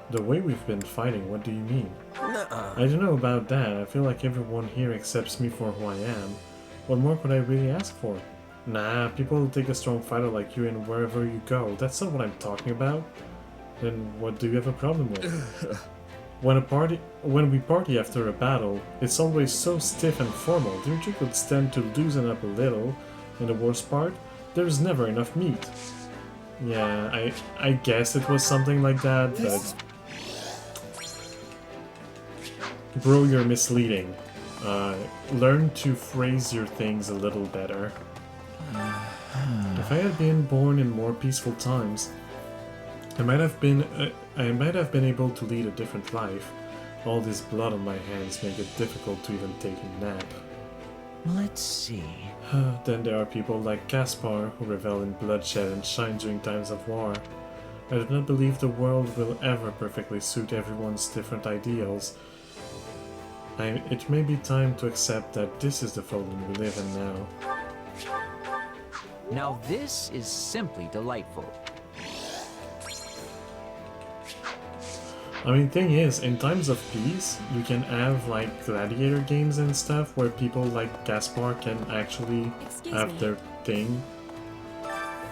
The way we've been fighting, what do you mean? Nuh-uh. I don't know about that. I feel like everyone here accepts me for who I am. What more could I really ask for? Nah, people will take a strong fighter like you in wherever you go. That's not what I'm talking about. Then what do you have a problem with? When we party after a battle, it's always so stiff and formal. The rituals tend to loosen up a little, and the worst part, there's never enough meat. Yeah, I guess it was something like that, but... Bro, you're misleading. Learn to phrase your things a little better. If I had been born in more peaceful times, I might have been able to lead a different life. All this blood on my hands make it difficult to even take a nap. Let's see. Then there are people like Caspar who revel in bloodshed and shine during times of war. I do not believe the world will ever perfectly suit everyone's different ideals. It may be time to accept that this is the Foden we live in now. Now this is simply delightful. I mean, thing is, in times of peace, you can have like gladiator games and stuff where people like Gaspar can actually have their thing.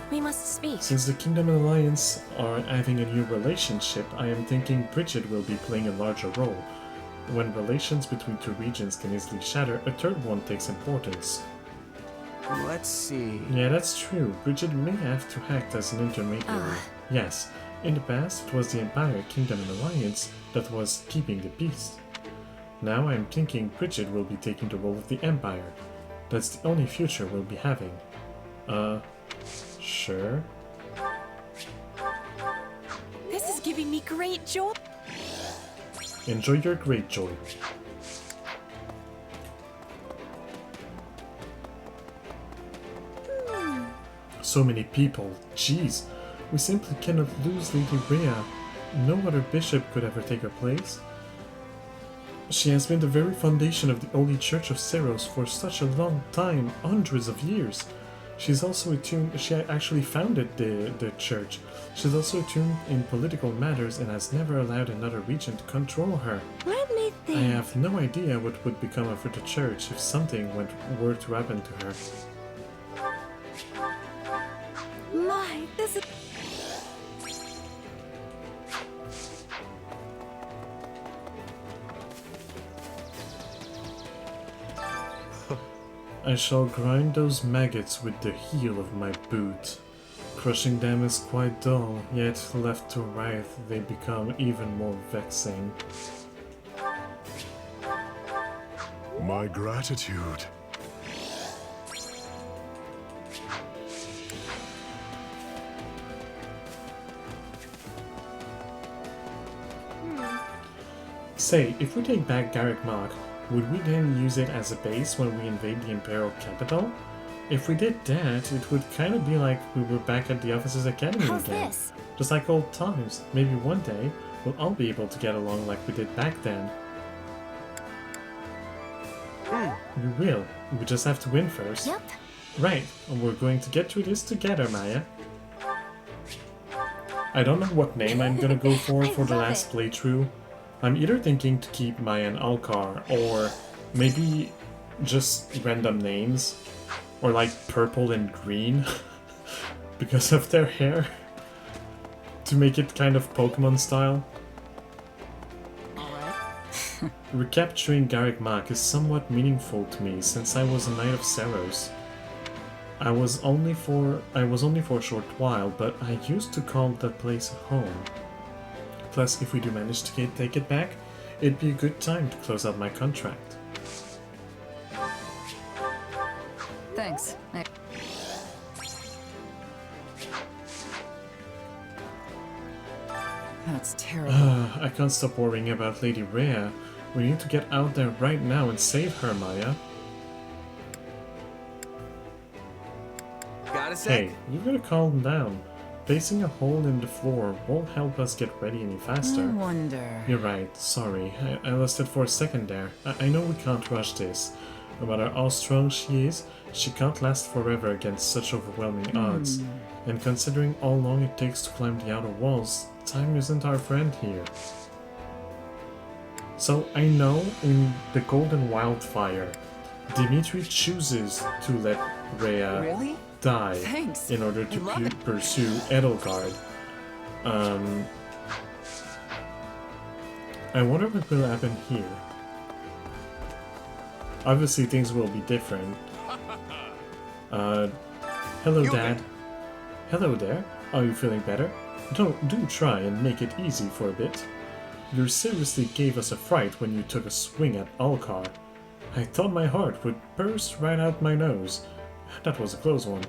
We must speak. Since the Kingdom and Alliance are having a new relationship, I am thinking Bridget will be playing a larger role. When relations between two regions can easily shatter, a third one takes importance. Let's see. Yeah, that's true. Bridget may have to act as an intermediary. Yes, in the past it was the Empire, Kingdom and Alliance that was keeping the peace. Now I am thinking Bridget will be taking the role of the Empire. That's the only future we'll be having. Sure. This is giving me great joy. Enjoy your great joy. So many people, jeez. We simply cannot lose Lady Rhea. No other bishop could ever take her place. She has been the very foundation of the Holy Church of Seros for such a long time, hundreds of years. She's also attuned, she actually founded the church. She's also attuned in political matters and has never allowed another region to control her. Let me think. I have no idea what would become of the church if something were to happen to her. My, this is... I shall grind those maggots with the heel of my boot. Crushing them is quite dull, yet left to writhe they become even more vexing. My gratitude. Say, if we take back Garrick Mach, would we then use it as a base when we invade the Imperial capital? If we did that, it would kind of be like we were back at the Officers Academy again. Just like old times. Maybe one day, we'll all be able to get along like we did back then. We will. We just have to win first. Yep. Right, and we're going to get through this together, Maya. I don't know what name I'm gonna go for the last playthrough. I'm either thinking to keep Maya and Alcar, or maybe just random names. Or like purple and green, because of their hair. To make it kind of Pokemon style. Recapturing Garrick Mach is somewhat meaningful to me since I was a Knight of Seros. I was only for a short while, but I used to call that place home. Plus, if we do manage to take it back, it'd be a good time to close out my contract. Thanks. That's terrible. I can't stop worrying about Lady Rhea. We need to get out there right now and save her, Maya. Got a sec? Hey, you gotta calm down. Placing a hole in the floor won't help us get ready any faster. I wonder... You're right, sorry. I lost it for a second there. I know we can't rush this. No matter how strong she is, she can't last forever against such overwhelming odds. And considering how long it takes to climb the outer walls, time isn't our friend here. So I know in the Golden Wildfire, Dimitri chooses to let Rhea die in order to pursue Edelgard. I wonder what will happen here. Obviously things will be different. Hello, Dad. Hello there. Are you feeling better? Do try and make it easy for a bit. You seriously gave us a fright when you took a swing at Alcar. I thought my heart would burst right out my nose. That was a close one.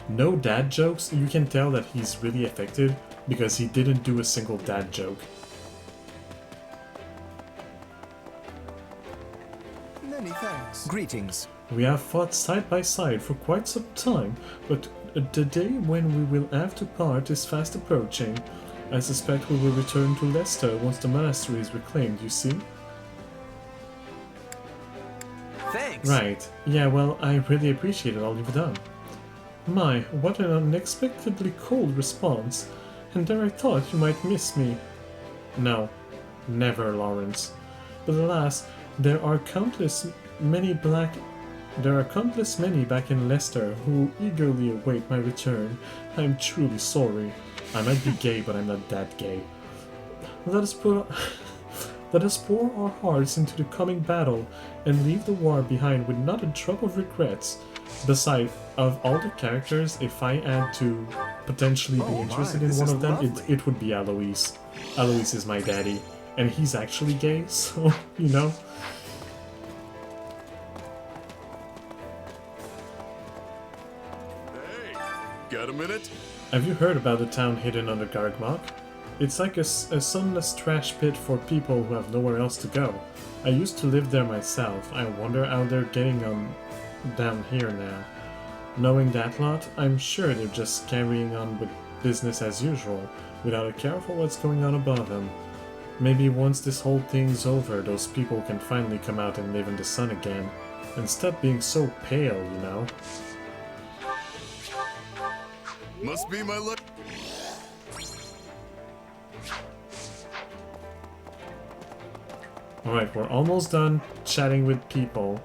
No dad jokes? You can tell that he's really affected because he didn't do a single dad joke. Many thanks. Greetings. We have fought side by side for quite some time, but the day when we will have to part is fast approaching. I suspect we will return to Leicester once the monastery is reclaimed, you see? Thanks. Right. Yeah, well, I really appreciated all you've done. My, what an unexpectedly cold response. And there I thought you might miss me. No, never, Lawrence. But alas, there are countless many back in Leicester who eagerly await my return. I am truly sorry. I might be gay, but I'm not that gay. Let us pour our hearts into the coming battle and leave the war behind with not a drop of regrets. Besides, of all the characters, if I had to potentially be interested in one of them, it would be Alois. Alois is my daddy, and he's actually gay, so, you know. Hey, got a minute? Have you heard about the town hidden under Gargmach? It's like a sunless trash pit for people who have nowhere else to go. I used to live there myself. I wonder how they're getting on down here now. Knowing that lot, I'm sure they're just carrying on with business as usual, without a care for what's going on above them. Maybe once this whole thing's over, those people can finally come out and live in the sun again, and stop being so pale, you know? Must be my luck. Alright, we're almost done chatting with people.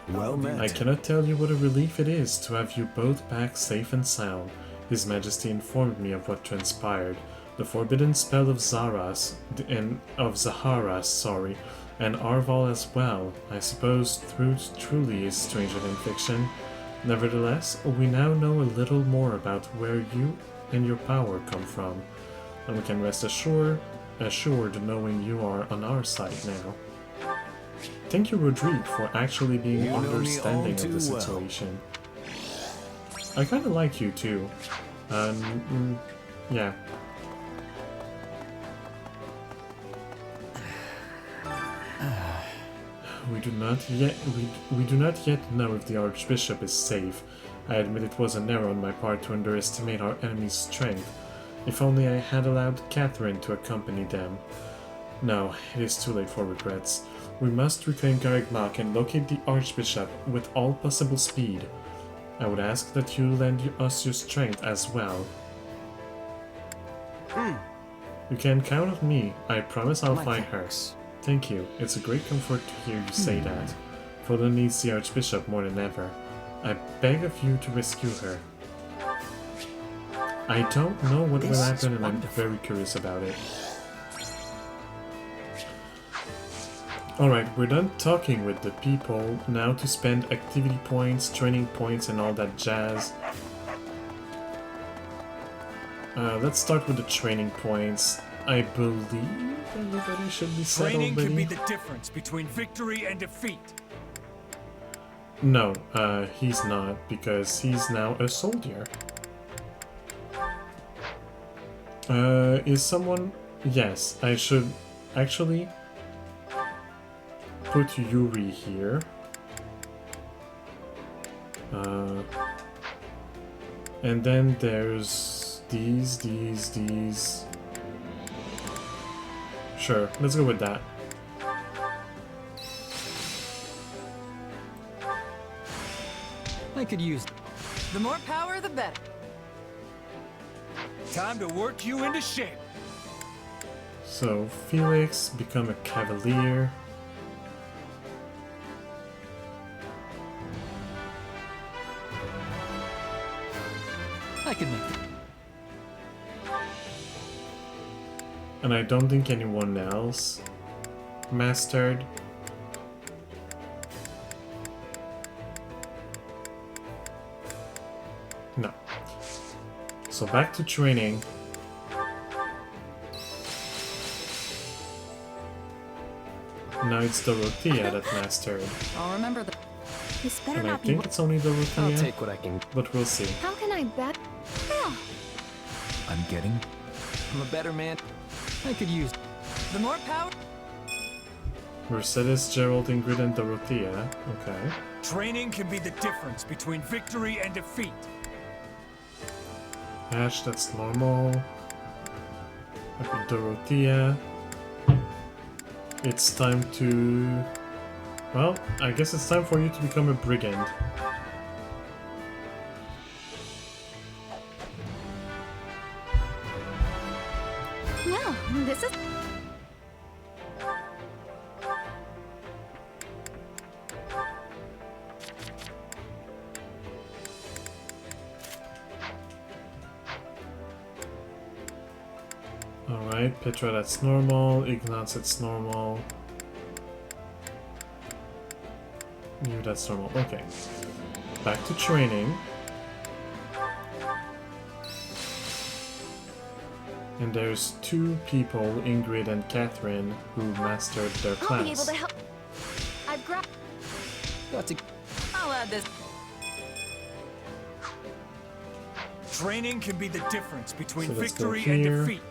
Well met. I cannot tell you what a relief it is to have you both back safe and sound. His Majesty informed me of what transpired. The forbidden spell of Zaharas, and Arval as well. I suppose truth truly is stranger than fiction. Nevertheless, we now know a little more about where you and your power come from, and we can rest assured knowing you are on our side now. Thank you, Rodrigue, for actually being understanding of the situation. I kinda like you too. Yeah. We do not yet know if the Archbishop is safe. I admit it was an error on my part to underestimate our enemy's strength. If only I had allowed Catherine to accompany them. No, it is too late for regrets. We must reclaim Gargmach and locate the Archbishop with all possible speed. I would ask that you lend us your strength as well. You can count on me. I promise I'll find her. Thank you. It's a great comfort to hear you say that. Fodlan needs the Archbishop more than ever. I beg of you to rescue her. I don't know what will happen, and I'm very curious about it. Alright, we're done talking with the people. Now to spend activity points, training points, and all that jazz. Let's start with the training points. I believe everybody should be set already. Training can be the difference between victory and defeat. No, he's not, because he's now a soldier. Is someone... Yes, I should actually put Yuri here. And then there's these. Sure, let's go with that. I could use... The more power, the better. Time to work you into shape. So, Felix, become a cavalier. I can make it. And I don't think anyone else mastered. No. So back to training. Now it's Dorothea that mastered. I'll remember the... This better And I not be. think it's only the Rukia. I'll take what I can. But we'll see. How can I bet? I'm getting. I'm a better man. I could use the more power. Mercedes, Gerald, Ingrid, and Dorothea. Okay. Training can be the difference between victory and defeat. Ash, that's normal. Okay, Dorothea. It's time to... Well, I guess it's time for you to become a brigand. Well, this is... Alright, Petra, that's normal. Ignatz, it's normal. You, that's normal. Okay. Back to training. And there's two people, Ingrid and Catherine, who mastered their class. I'll be able to help. I've grabbed... I'll add this. Training can be the difference between So let's go victory and here. defeat.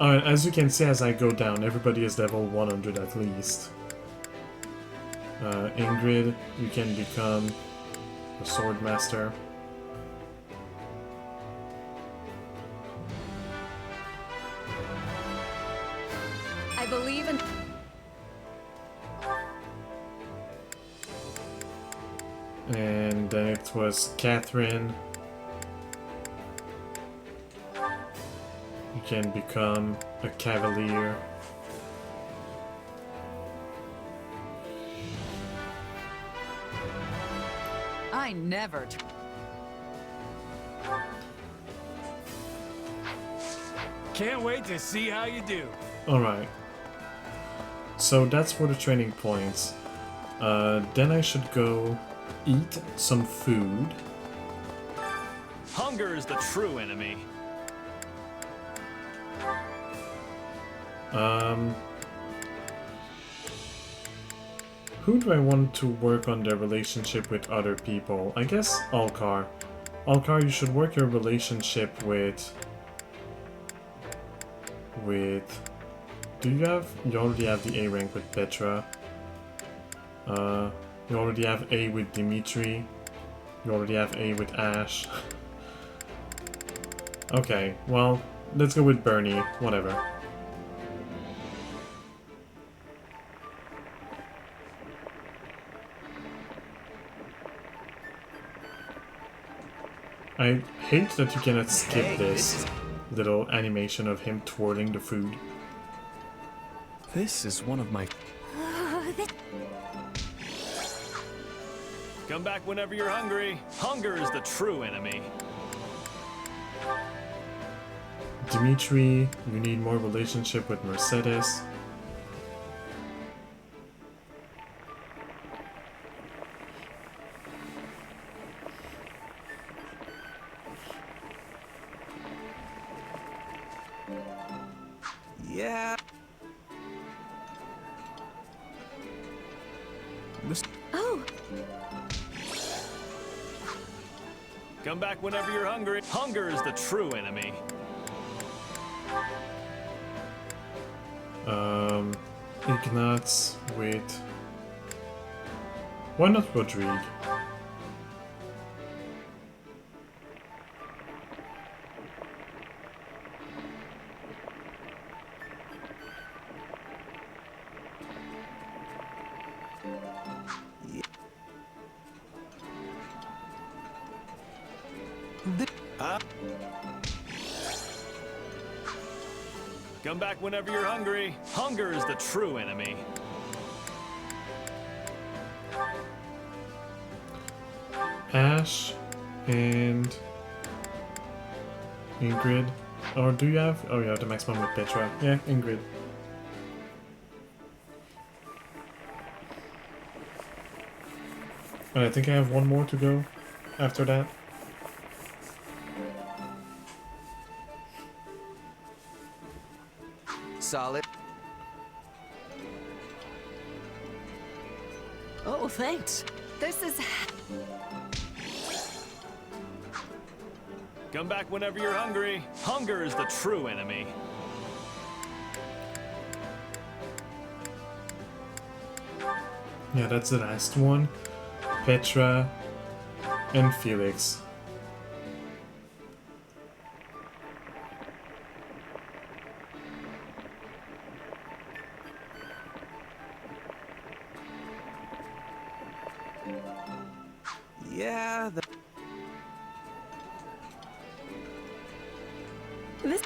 As you can see as I go down, everybody is level 100 at least. Ingrid, you can become a sword master. I believe in... And then it was Catherine. You can become a cavalier. I never. Can't wait to see how you do. Alright. So that's for the training points. Then I should go eat some food. Hunger is the true enemy. Who do I want to work on their relationship with other people? I guess Alcar. Alcar, you should work your relationship with... Do you have... You already have the A rank with Petra. You already have A with Dimitri. You already have A with Ash. Okay, well, let's go with Bernie. Whatever. I hate that you cannot skip this little animation of him twirling the food. This is one of my... Come back whenever you're hungry. Hunger is the true enemy. Dimitri, you need more relationship with Mercedes. Yeah. Oh! Come back whenever you're hungry. Hunger is the true enemy. Ignatz with... Why not Rodrigue? Come back whenever you're hungry. Hunger is the true enemy. Ash and Ingrid. Or do you have... Oh, you have the maximum with Petra. Yeah, Ingrid. I think I have one more to go after that. Solid. Oh, thanks. This is... Come back whenever you're hungry. Hunger is the true enemy. Yeah, that's the last one. Petra and Felix. Yeah, This...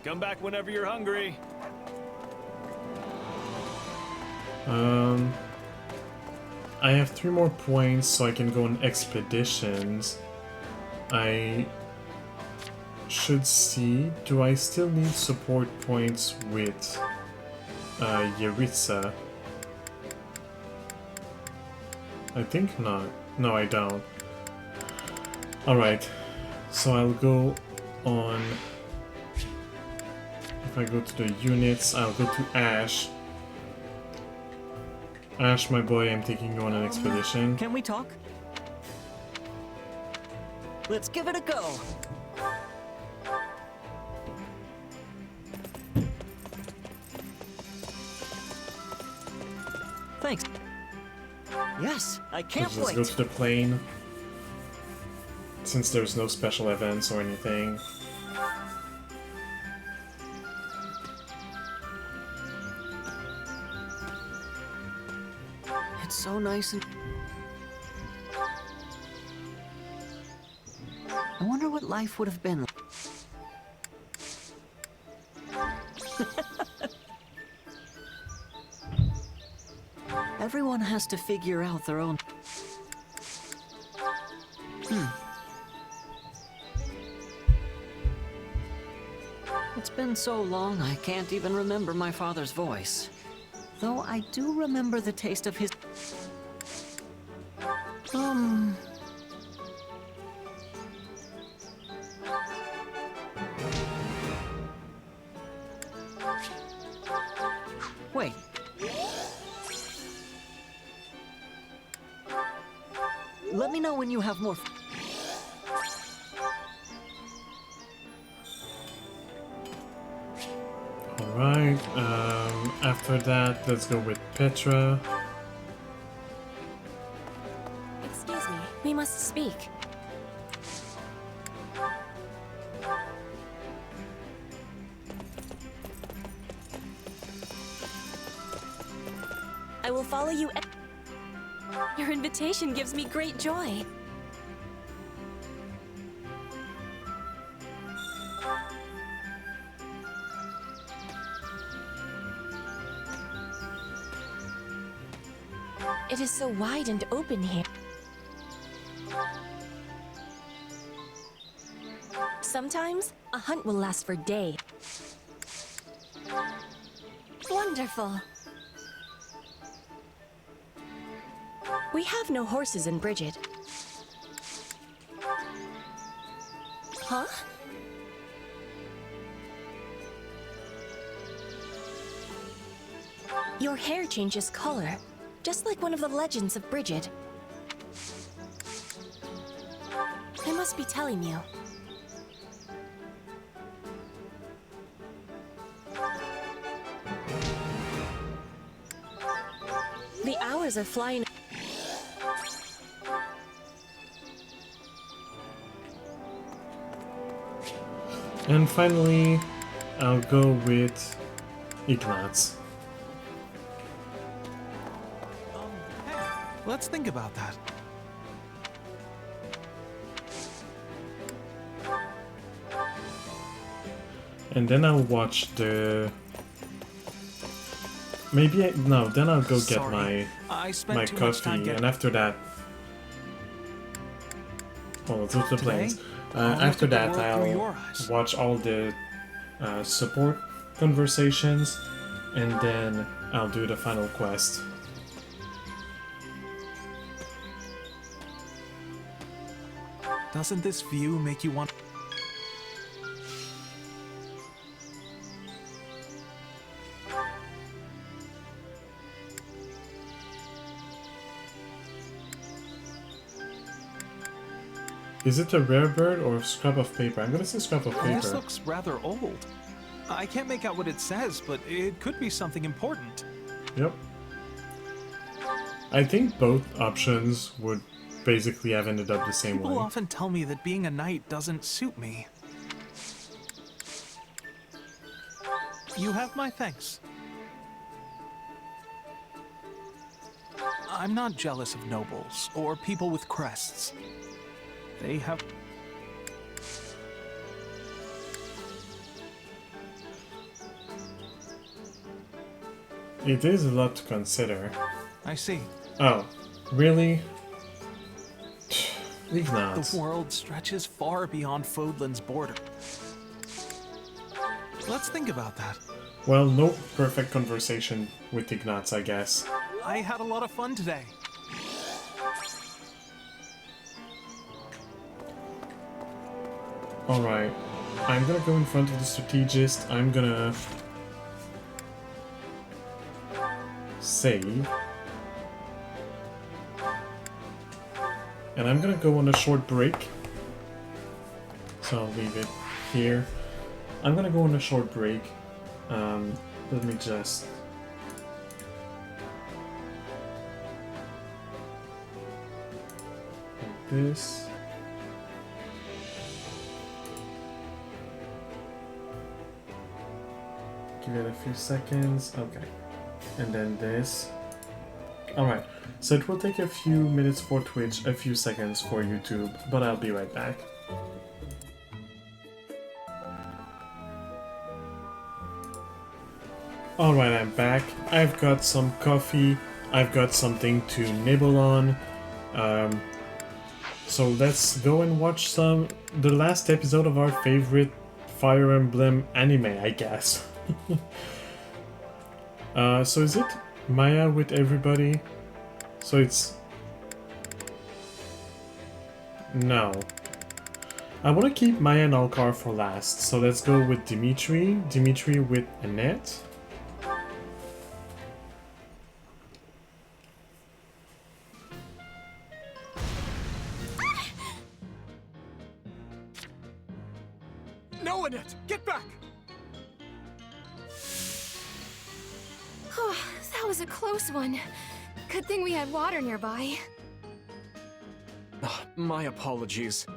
Come back whenever you're hungry. I have 3 more points so I can go on expeditions. I should see, do I still need support points with Yaritza? I think not. No, I don't. Alright, so I'll go on... If I go to the units, I'll go to Ash. Ash, my boy, I'm taking you on an expedition. Can we talk? Let's give it a go. Thanks. Yes, I can't Let's wait. go to the plane. Since there's no special events or anything. It's so nice and... I wonder what life would have been like. Everyone has to figure out their own... It's been so long, I can't even remember my father's voice. Though I do remember the taste of his... Wait. Let me know when you have more... Alright, after that, let's go with Petra. Excuse me, we must speak. I will follow you. Your invitation gives me great joy. It is so wide and open here. Sometimes, a hunt will last for days. Wonderful. We have no horses in Bridget. Huh? Your hair changes color, just like one of the legends of Bridget. I must be telling you. The hours are flying. And finally, I'll go with Ignatz. Let's think about that. And then I'll watch the... Maybe no, then I'll go get my coffee, and after that... Oh, let's go to the planes. After that, I'll watch all the support conversations, and then I'll do the final quest. Doesn't this view make you want... Is it a rare bird or a scrap of paper? I'm gonna say scrap of paper. This looks rather old. I can't make out what it says, but it could be something important. Yep. I think both options would basically have ended up the same People way. often tell me that being a knight doesn't suit me. You have my thanks. I'm not jealous of nobles or people with crests. They have... It is a lot to consider. I see. Oh, really? Ignatz. The world stretches far beyond Fodlan's border. Let's think about that. Well, no perfect conversation with Ignatz, I guess. I had a lot of fun today. Alright, I'm gonna go in front of the strategist. I'm gonna save. And I'm gonna go on a short break. So I'll leave it here. I'm gonna go on a short break. Let me just... like this. Give it a few seconds. Okay. And then this. Alright. So it will take a few minutes for Twitch, a few seconds for YouTube, but I'll be right back. Alright, I'm back. I've got some coffee, I've got something to nibble on. So let's go and watch the last episode of our favorite Fire Emblem anime, I guess. So is it Maya with everybody? So it's... no. I want to keep Maya and Alcar for last, so let's go with Dimitri. Dimitri with Annette. No, Annette! Get back! Oh, that was a close one. Good thing we had water nearby. My apologies.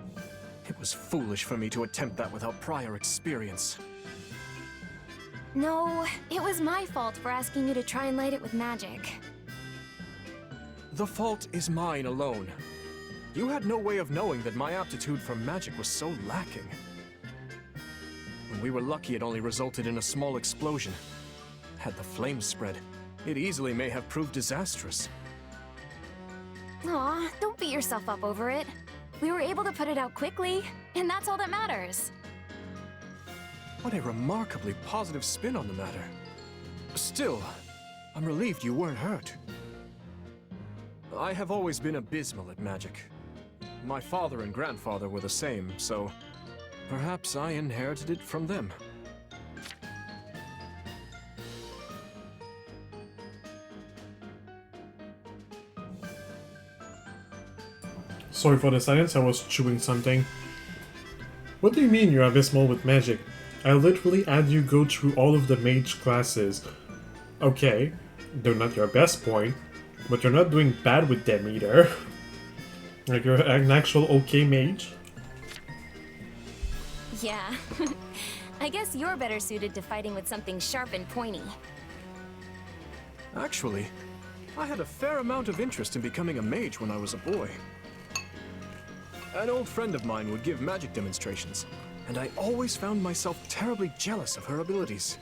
It was foolish for me to attempt that without prior experience. No, it was my fault for asking you to try and light it with magic. The fault is mine alone. You had no way of knowing that my aptitude for magic was so lacking. We were lucky it only resulted in a small explosion. Had the flames spread, it easily may have proved disastrous. Aw, don't beat yourself up over it. We were able to put it out quickly, and that's all that matters. What a remarkably positive spin on the matter. Still, I'm relieved you weren't hurt. I have always been abysmal at magic. My father and grandfather were the same, so perhaps I inherited it from them. Sorry for the silence, I was chewing something. What do you mean you're abysmal with magic? I literally had you go through all of the mage classes. Okay, they're not your best point, but you're not doing bad with them either. Like you're an actual okay mage. Yeah. I guess you're better suited to fighting with something sharp and pointy. Actually, I had a fair amount of interest in becoming a mage when I was a boy. An old friend of mine would give magic demonstrations, and I always found myself terribly jealous of her abilities.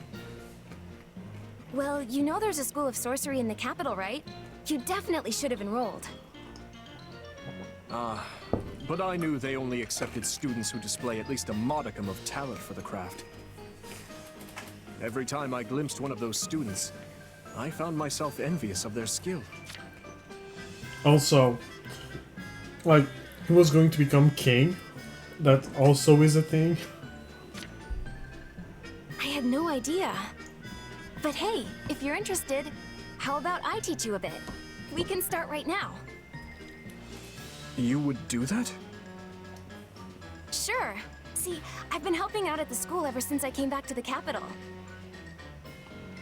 Well, you know there's a school of sorcery in the capital, right? You definitely should have enrolled. But I knew they only accepted students who display at least a modicum of talent for the craft. Every time I glimpsed one of those students, I found myself envious of their skill. Also, like, he was going to become king. That also is a thing. I had no idea. But hey, if you're interested, how about I teach you a bit? We can start right now. You would do that? Sure. See, I've been helping out at the school ever since I came back to the capital.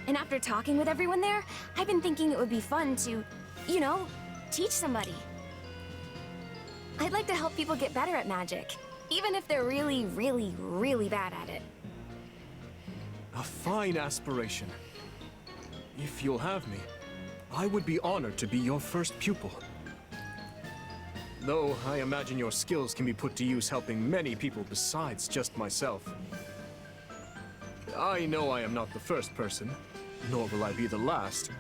And after talking with everyone there, I've been thinking it would be fun to, you know, teach somebody. I'd like to help people get better at magic, even if they're really, really, really bad at it. A fine aspiration. If you'll have me, I would be honored to be your first pupil. Though I imagine your skills can be put to use helping many people besides just myself. I know I am not the first person, nor will I be the last,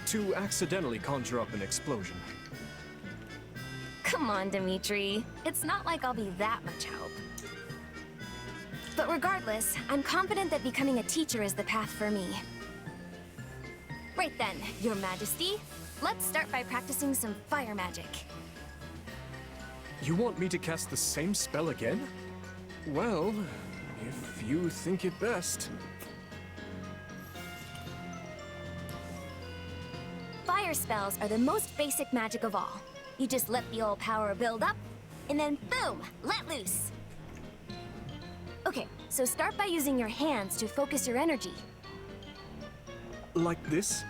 to accidentally conjure up an explosion. Come on, Dimitri. It's not like I'll be that much help. But regardless, I'm confident that becoming a teacher is the path for me. Right then, Your Majesty. Let's start by practicing some fire magic. You want me to cast the same spell again? Well, if you think it best. Fire spells are the most basic magic of all. You just let the old power build up, and then boom, let loose. Okay, so start by using your hands to focus your energy. Like this?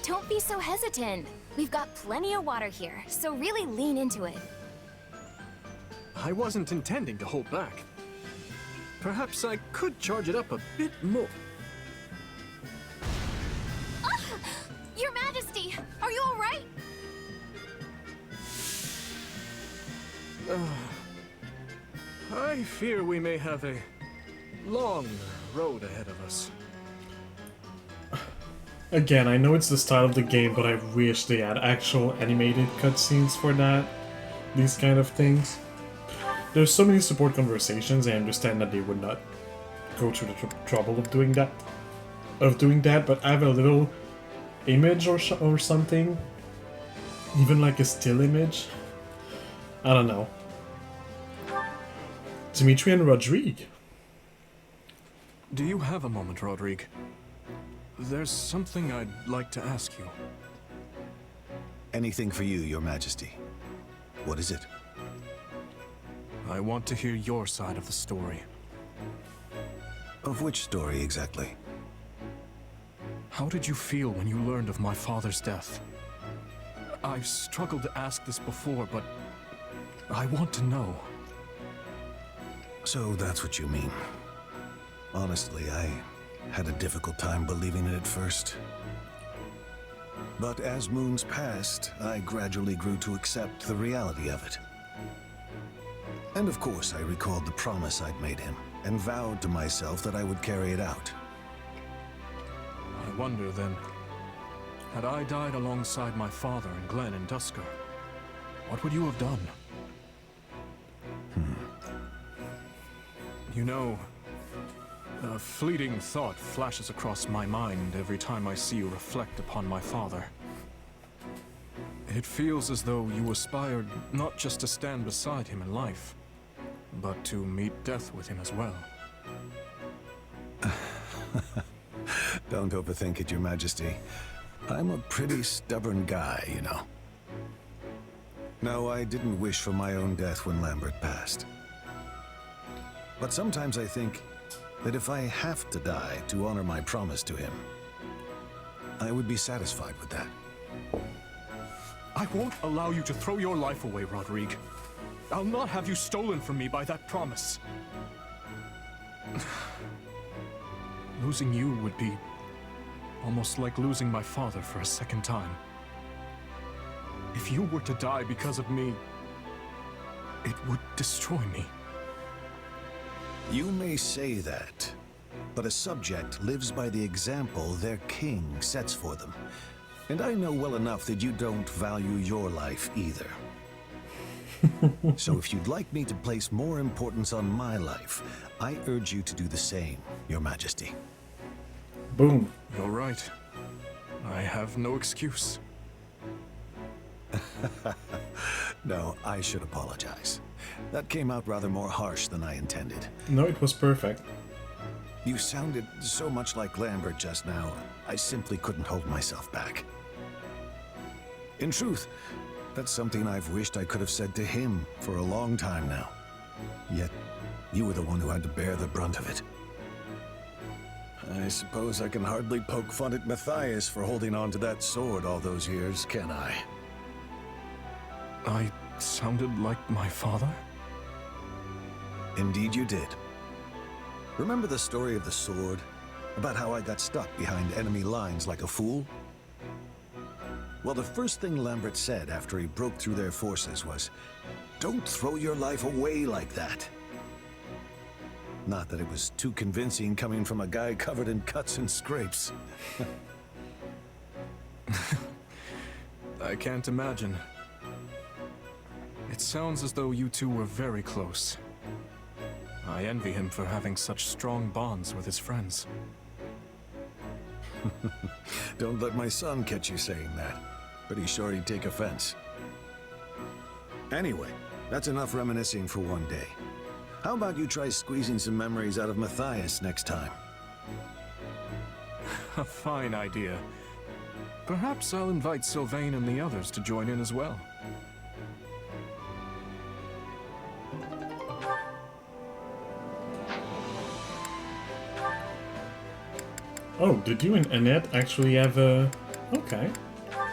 Don't be so hesitant. We've got plenty of water here, so really lean into it. I wasn't intending to hold back. Perhaps I could charge it up a bit more. Ah! Your Majesty, are you all right? I fear we may have a long road ahead of us. Again, I know it's the style of the game, but I wish they had actual animated cutscenes for that. These kind of things. There's so many support conversations, I understand that they would not go through the trouble of doing that. But have a little image or something. Even like a still image. I don't know. Dimitri and Rodrigue. Do you have a moment, Rodrigue? There's something I'd like to ask you. Anything for you, Your Majesty. What is it? I want to hear your side of the story. Of which story exactly? How did you feel when you learned of my father's death? I've struggled to ask this before, but I want to know. So that's what you mean. Honestly, I had a difficult time believing it at first. But as moons passed, I gradually grew to accept the reality of it. And of course, I recalled the promise I'd made him, and vowed to myself that I would carry it out. I wonder then, had I died alongside my father and Glenn and Dusker, what would you have done? You know, a fleeting thought flashes across my mind every time I see you reflect upon my father. It feels as though you aspired not just to stand beside him in life, but to meet death with him as well. Don't overthink it, Your Majesty. I'm a pretty stubborn guy, you know. No, I didn't wish for my own death when Lambert passed. But sometimes I think that if I have to die to honor my promise to him, I would be satisfied with that. I won't allow you to throw your life away, Rodrigue. I'll not have you stolen from me by that promise. Losing you would be almost like losing my father for a second time. If you were to die because of me, it would destroy me. You may say that, but a subject lives by the example their king sets for them. And I know well enough that you don't value your life either. So if you'd like me to place more importance on my life, I urge you to do the same, Your Majesty. Boom. You're right. I have no excuse. No, I should apologize. That came out rather more harsh than I intended. No, it was perfect. You sounded so much like Lambert just now, I simply couldn't hold myself back. In truth, that's something I've wished I could have said to him for a long time now. Yet, you were the one who had to bear the brunt of it. I suppose I can hardly poke fun at Matthias for holding on to that sword all those years, can I? I sounded like my father? Indeed you did. Remember the story of the sword? About how I got stuck behind enemy lines like a fool? Well, the first thing Lambert said after he broke through their forces was, "Don't throw your life away like that." Not that it was too convincing coming from a guy covered in cuts and scrapes. I can't imagine. It sounds as though you two were very close. I envy him for having such strong bonds with his friends. Don't let my son catch you saying that. Pretty sure he'd take offense. Anyway, that's enough reminiscing for one day. How about you try squeezing some memories out of Matthias next time? A fine idea. Perhaps I'll invite Sylvain and the others to join in as well. Oh, did you and Annette actually have a... Okay.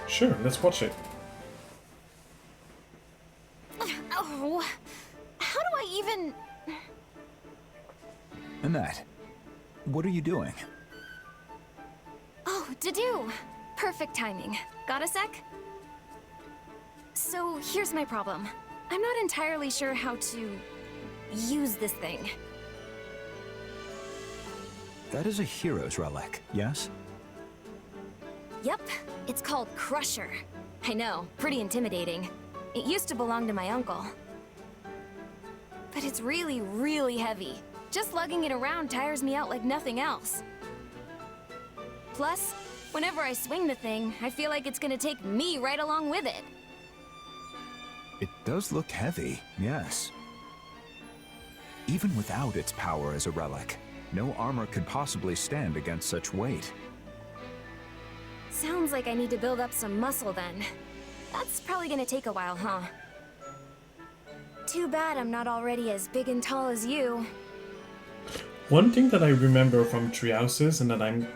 Sure, let's watch it. Oh, how do I even... Annette, what are you doing? Oh, to-do. Perfect timing. Got a sec? So, here's my problem. I'm not entirely sure how to... use this thing. That is a hero's relic, yes? Yep, it's called Crusher. I know, pretty intimidating. It used to belong to my uncle. But it's really, really heavy. Just lugging it around tires me out like nothing else. Plus, whenever I swing the thing, I feel like it's gonna take me right along with it. It does look heavy, yes. Even without its power as a relic, no armor could possibly stand against such weight. Sounds like I need to build up some muscle then. That's probably gonna take a while, huh? Too bad I'm not already as big and tall as you. One thing that I remember from Treehouses and that I'm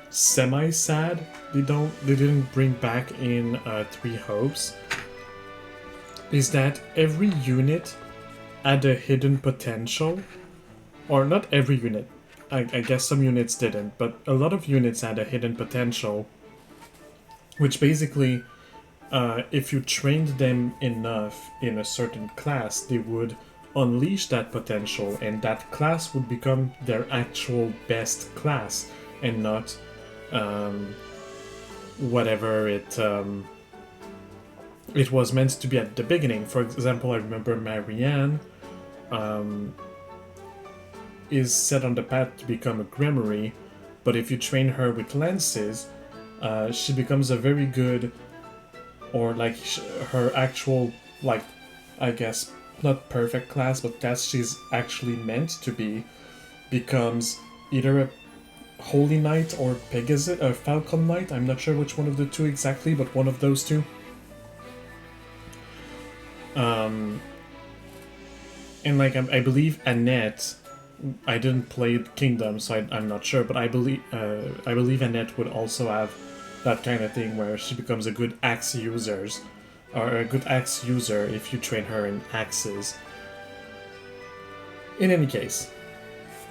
semi-sad they didn't bring back in Three Hopes is that every unit had a hidden potential. Or not every unit. I guess some units didn't, but a lot of units had a hidden potential. Which basically, if you trained them enough in a certain class, they would unleash that potential, and that class would become their actual best class, and not whatever it was meant to be at the beginning. For example, I remember Marianne is set on the path to become a Grimoire, but if you train her with lances, she becomes a very good, or like her actual, like, I guess, not perfect class, but class she's actually meant to be, becomes either a Holy Knight or Pegasus, or Falcon Knight. I'm not sure which one of the two exactly, but one of those two. And like I believe Annette, I didn't play Kingdom, so I'm not sure, but I believe Annette would also have that kind of thing where she becomes a good axe user, or a good axe user if you train her in axes. In any case,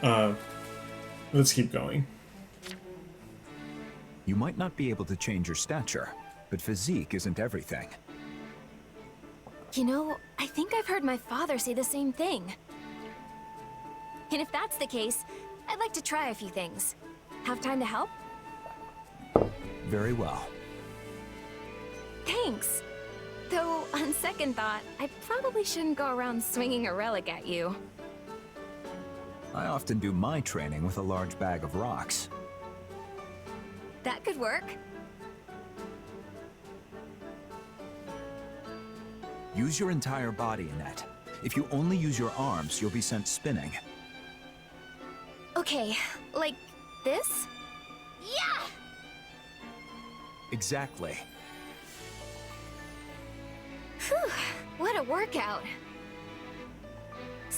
let's keep going. You might not be able to change your stature, but physique isn't everything. You know, I think I've heard my father say the same thing. And if that's the case, I'd like to try a few things. Have time to help? Very well. Thanks. Though, on second thought, I probably shouldn't go around swinging a relic at you. I often do my training with a large bag of rocks. That could work. Use your entire body, Annette. If you only use your arms, you'll be sent spinning. Okay, like this? Yeah! Exactly. Whew, what a workout.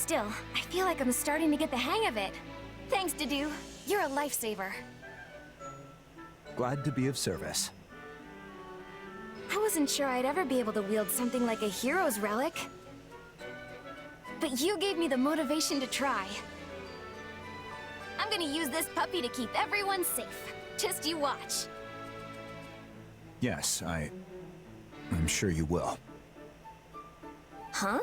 Still, I feel like I'm starting to get the hang of it. Thanks, Dedue. You're a lifesaver. Glad to be of service. I wasn't sure I'd ever be able to wield something like a hero's relic. But you gave me the motivation to try. I'm gonna use this puppy to keep everyone safe. Just you watch. Yes, I'm sure you will. Huh?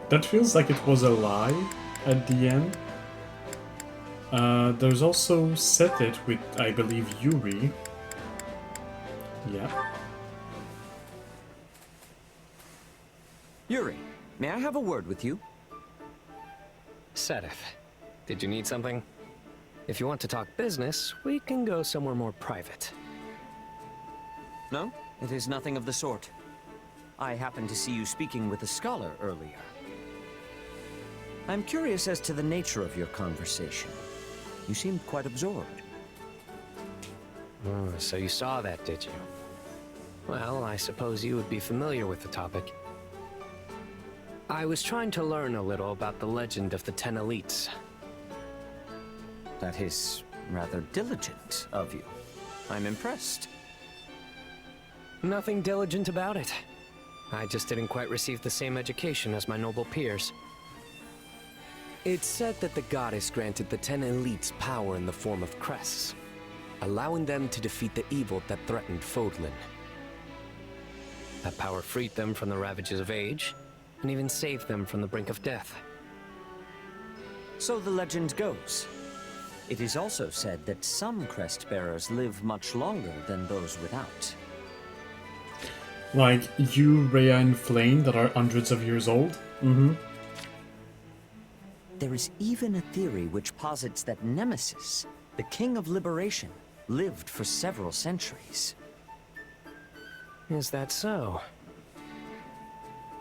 That feels like it was a lie at the end. There's also Set It with, I believe, Yuri. Yeah. Yuri, may I have a word with you? Sedith, did you need something? If you want to talk business, we can go somewhere more private. No, it is nothing of the sort. I happened to see you speaking with a scholar earlier. I'm curious as to the nature of your conversation. You seemed quite absorbed. Oh, so you saw that, did you? Well, I suppose you would be familiar with the topic. I was trying to learn a little about the legend of the 10 elites. That is rather diligent of you. I'm impressed. Nothing diligent about it. I just didn't quite receive the same education as my noble peers. It's said that the goddess granted the 10 elites power in the form of crests, allowing them to defeat the evil that threatened Fodlan. That power freed them from the ravages of age, and even saved them from the brink of death. So the legend goes. It is also said that some crest bearers live much longer than those without. Like you, Rhea, and Flame that are hundreds of years old? Mm-hmm. There is even a theory which posits that Nemesis, the King of Liberation, lived for several centuries. Is that so?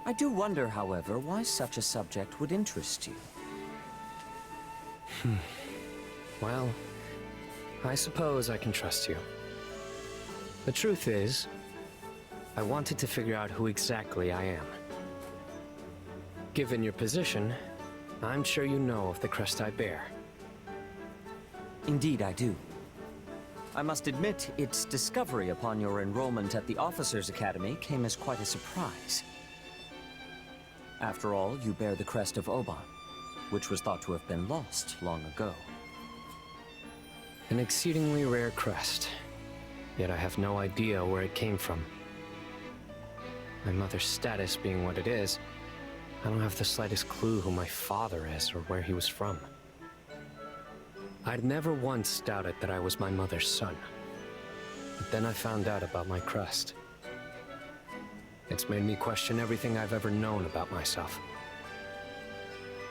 I do wonder, however, why such a subject would interest you. Well, I suppose I can trust you. The truth is, I wanted to figure out who exactly I am. Given your position, I'm sure you know of the crest I bear. Indeed, I do. I must admit, its discovery upon your enrollment at the Officers' Academy came as quite a surprise. After all, you bear the crest of Oban, which was thought to have been lost long ago. An exceedingly rare crest, yet I have no idea where it came from. My mother's status being what it is, I don't have the slightest clue who my father is or where he was from. I'd never once doubted that I was my mother's son. But then I found out about my crest. It's made me question everything I've ever known about myself.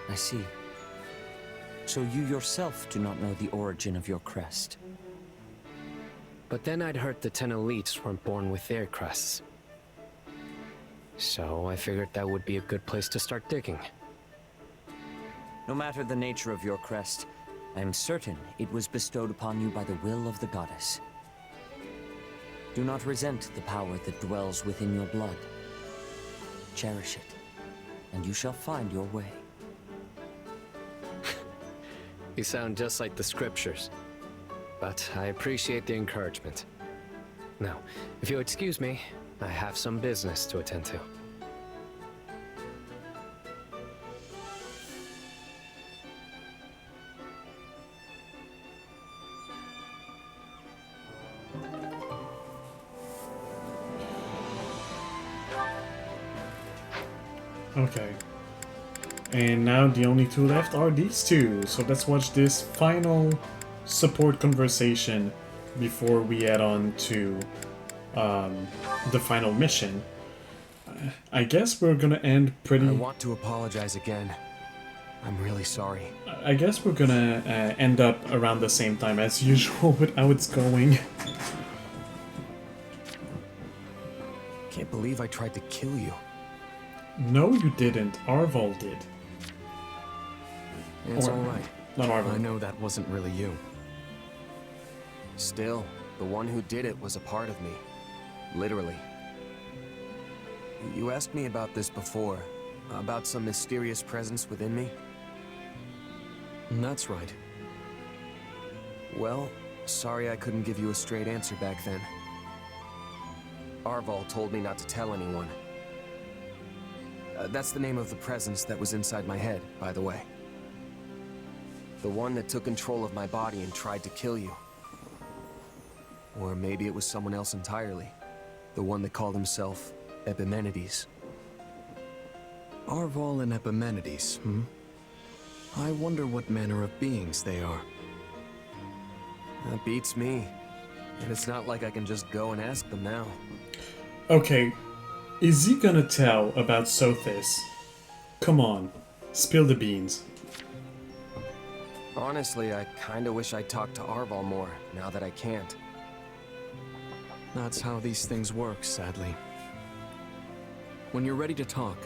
I see. So you yourself do not know the origin of your crest. But then I'd heard the 10 elites weren't born with their crests. So I figured that would be a good place to start digging. No matter the nature of your crest, I am certain it was bestowed upon you by the will of the goddess. Do not resent the power that dwells within your blood. Cherish it, and you shall find your way. You sound just like the scriptures. But I appreciate the encouragement. Now, if you'll excuse me, I have some business to attend to. Okay. And now the only two left are these two. So let's watch this final support conversation before we head on to the final mission. I guess we're gonna end pretty... I want to apologize again. I'm really sorry. I guess we're gonna end up around the same time as usual with how it's going. Can't believe I tried to kill you. No, you didn't. Arval did. It's Or- alright. Not Arval. I know that wasn't really you. Still, the one who did it was a part of me. Literally. You asked me about this before. About some mysterious presence within me? That's right. Well, sorry I couldn't give you a straight answer back then. Arval told me not to tell anyone. That's the name of the presence that was inside my head, by the way. The one that took control of my body and tried to kill you. Or maybe it was someone else entirely. The one that called himself Epimenides. Arval and Epimenides, I wonder what manner of beings they are. That beats me. And it's not like I can just go and ask them now. Okay, is he gonna tell about Sothis? Come on, spill the beans. Honestly, I kinda wish I'd talked to Arval more, now that I can't. That's how these things work, sadly. When you're ready to talk,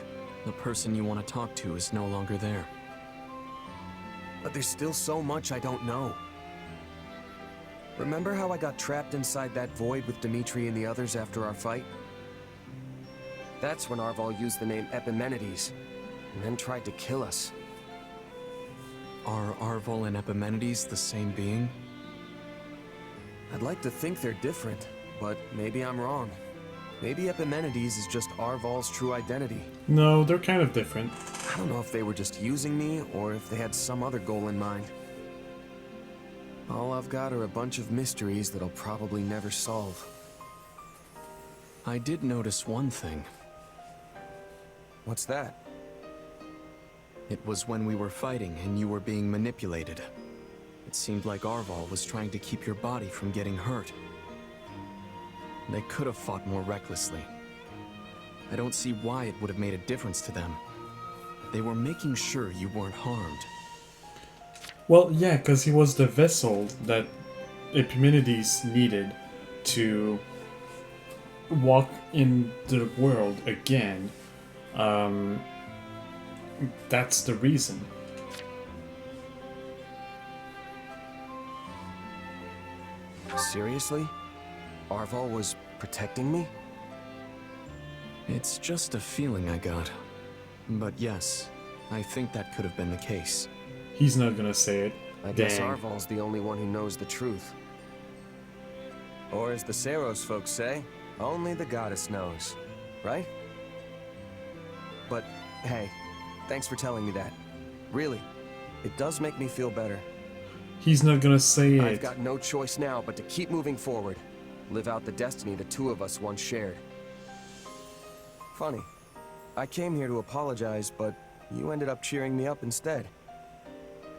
the person you want to talk to is no longer there. But there's still so much I don't know. Remember how I got trapped inside that void with Dimitri and the others after our fight? That's when Arval used the name Epimenides, and then tried to kill us. Are Arval and Epimenides the same being? I'd like to think they're different, but maybe I'm wrong. Maybe Epimenides is just Arval's true identity. No, they're kind of different. I don't know if they were just using me, or if they had some other goal in mind. All I've got are a bunch of mysteries that I'll probably never solve. I did notice one thing. What's that? It was when we were fighting and you were being manipulated. It seemed like Arval was trying to keep your body from getting hurt. They could have fought more recklessly. I don't see why it would have made a difference to them. They were making sure you weren't harmed. Well, yeah, because he was the vessel that Epimenides needed to walk in the world again. That's the reason. Seriously? Arval was protecting me? It's just a feeling I got. But yes, I think that could have been the case. He's not gonna say it. I guess Arval's the only one who knows the truth. Or as the Seros folks say, only the goddess knows. Right? But, hey, thanks for telling me that. Really, it does make me feel better. He's not gonna say it. I've got no choice now but to keep moving forward. Live out the destiny the two of us once shared. Funny. I came here to apologize, but you ended up cheering me up instead.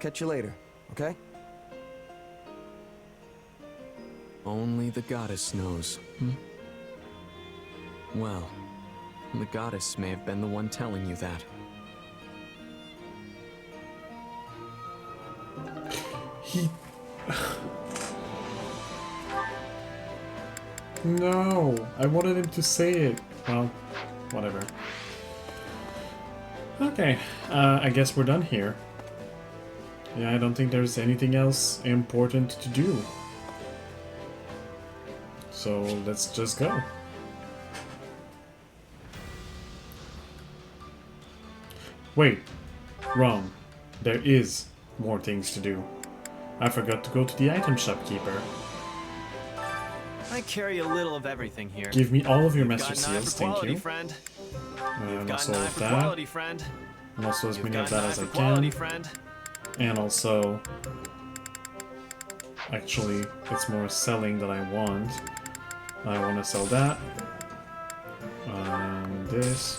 Catch you later, okay? Only the goddess knows. Well, the goddess may have been the one telling you that. He... No, I wanted him to say it. Well, whatever. Okay, I guess we're done here. Yeah, I don't think there's anything else important to do. So let's just go. Wait, wrong. There is more things to do. I forgot to go to the item shopkeeper. I carry a little of everything here. Give me all of your You've master got an eye seals, for thank quality, you. Friend. And You've also got an eye for that. quality, friend. And also as You've many got of an that eye as I for quality, can. friend. And also... Actually, it's more selling that I want. I want to sell that. This.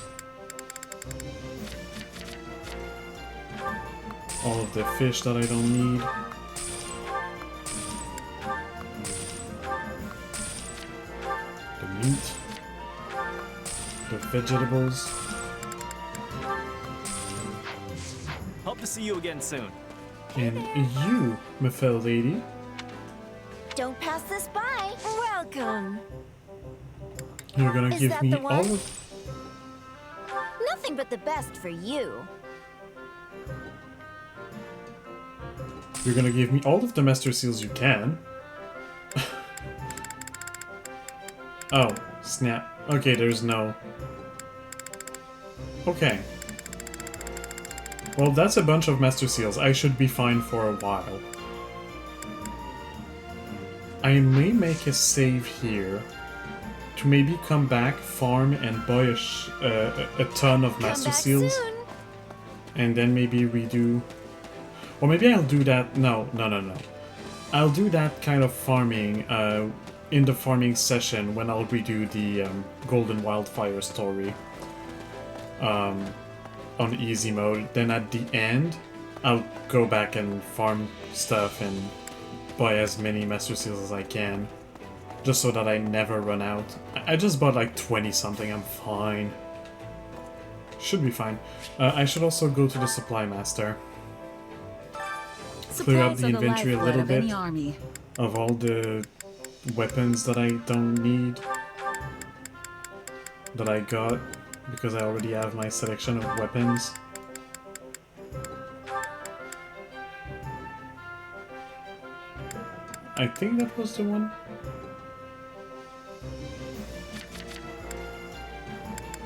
All of the fish that I don't need. The meat. The vegetables. Hope to see you again soon. And you, my fair lady. Don't pass this by. Welcome. You're gonna Is give that me the one? all of... Nothing but the best for you. You're gonna give me all of the master seals you can. Oh, snap. Okay, there's no... Okay. Well, that's a bunch of Master Seals. I should be fine for a while. I may make a save here to maybe come back, farm, and buy a ton of Master Seals. Soon. And then maybe redo... Or maybe I'll do that... No. I'll do that kind of farming in the farming session when I'll redo the Golden Wildfire story on easy mode. Then at the end, I'll go back and farm stuff and buy as many Master Seals as I can. Just so that I never run out. I just bought like 20 something, I'm fine. Should be fine. I should also go to the Supply Master. Clear up the inventory a little bit of all the weapons that I don't need. That I got, because I already have my selection of weapons. I think that was the one.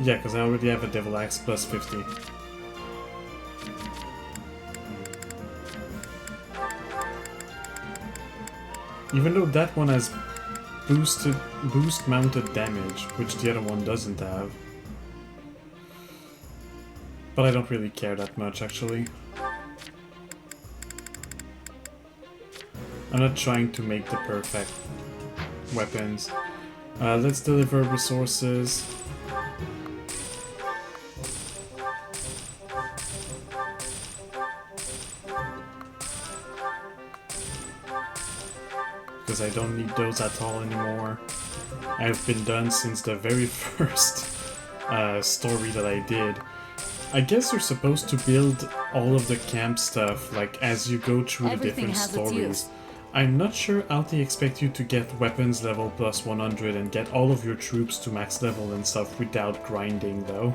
Yeah, because I already have a Devil Axe plus 50. Even though that one has boost mounted damage, which the other one doesn't have. But I don't really care that much, actually. I'm not trying to make the perfect weapons. Let's deliver resources. Because I don't need those at all anymore. I've been done since the very first story that I did. I guess you're supposed to build all of the camp stuff like as you go through the different stories. I'm not sure how they expect you to get weapons level plus 100 and get all of your troops to max level and stuff without grinding though.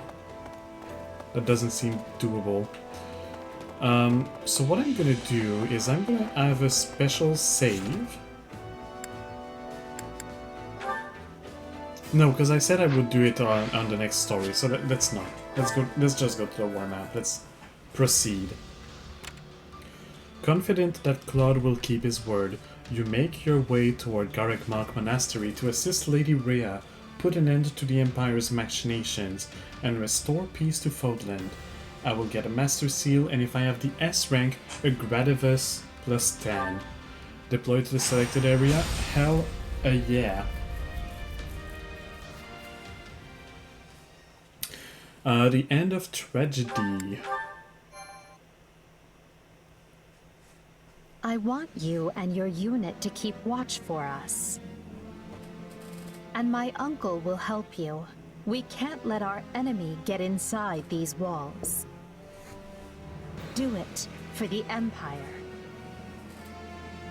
That doesn't seem doable. So what I'm gonna do is I'm gonna have a special save. No, because I said I would do it on the next story, so let's not. Let's just go to the war map. Let's proceed. Confident that Claude will keep his word, you make your way toward Garrick Mark Monastery to assist Lady Rhea put an end to the Empire's machinations and restore peace to Fodland. I will get a Master Seal, and if I have the S rank, a Gradivus plus 10. Deploy to the selected area? Hell yeah. The end of tragedy. I want you and your unit to keep watch for us. And my uncle will help you. We can't let our enemy get inside these walls. Do it for the Empire.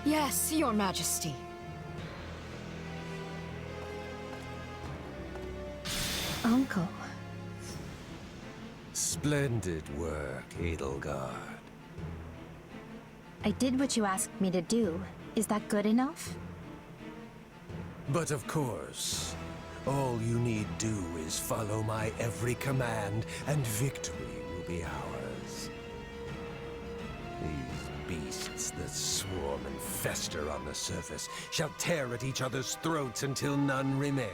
Yes, Your Majesty. Uncle. Splendid work, Edelgard. I did what you asked me to do. Is that good enough? But of course, all you need do is follow my every command, and victory will be ours. These beasts that swarm and fester on the surface shall tear at each other's throats until none remain.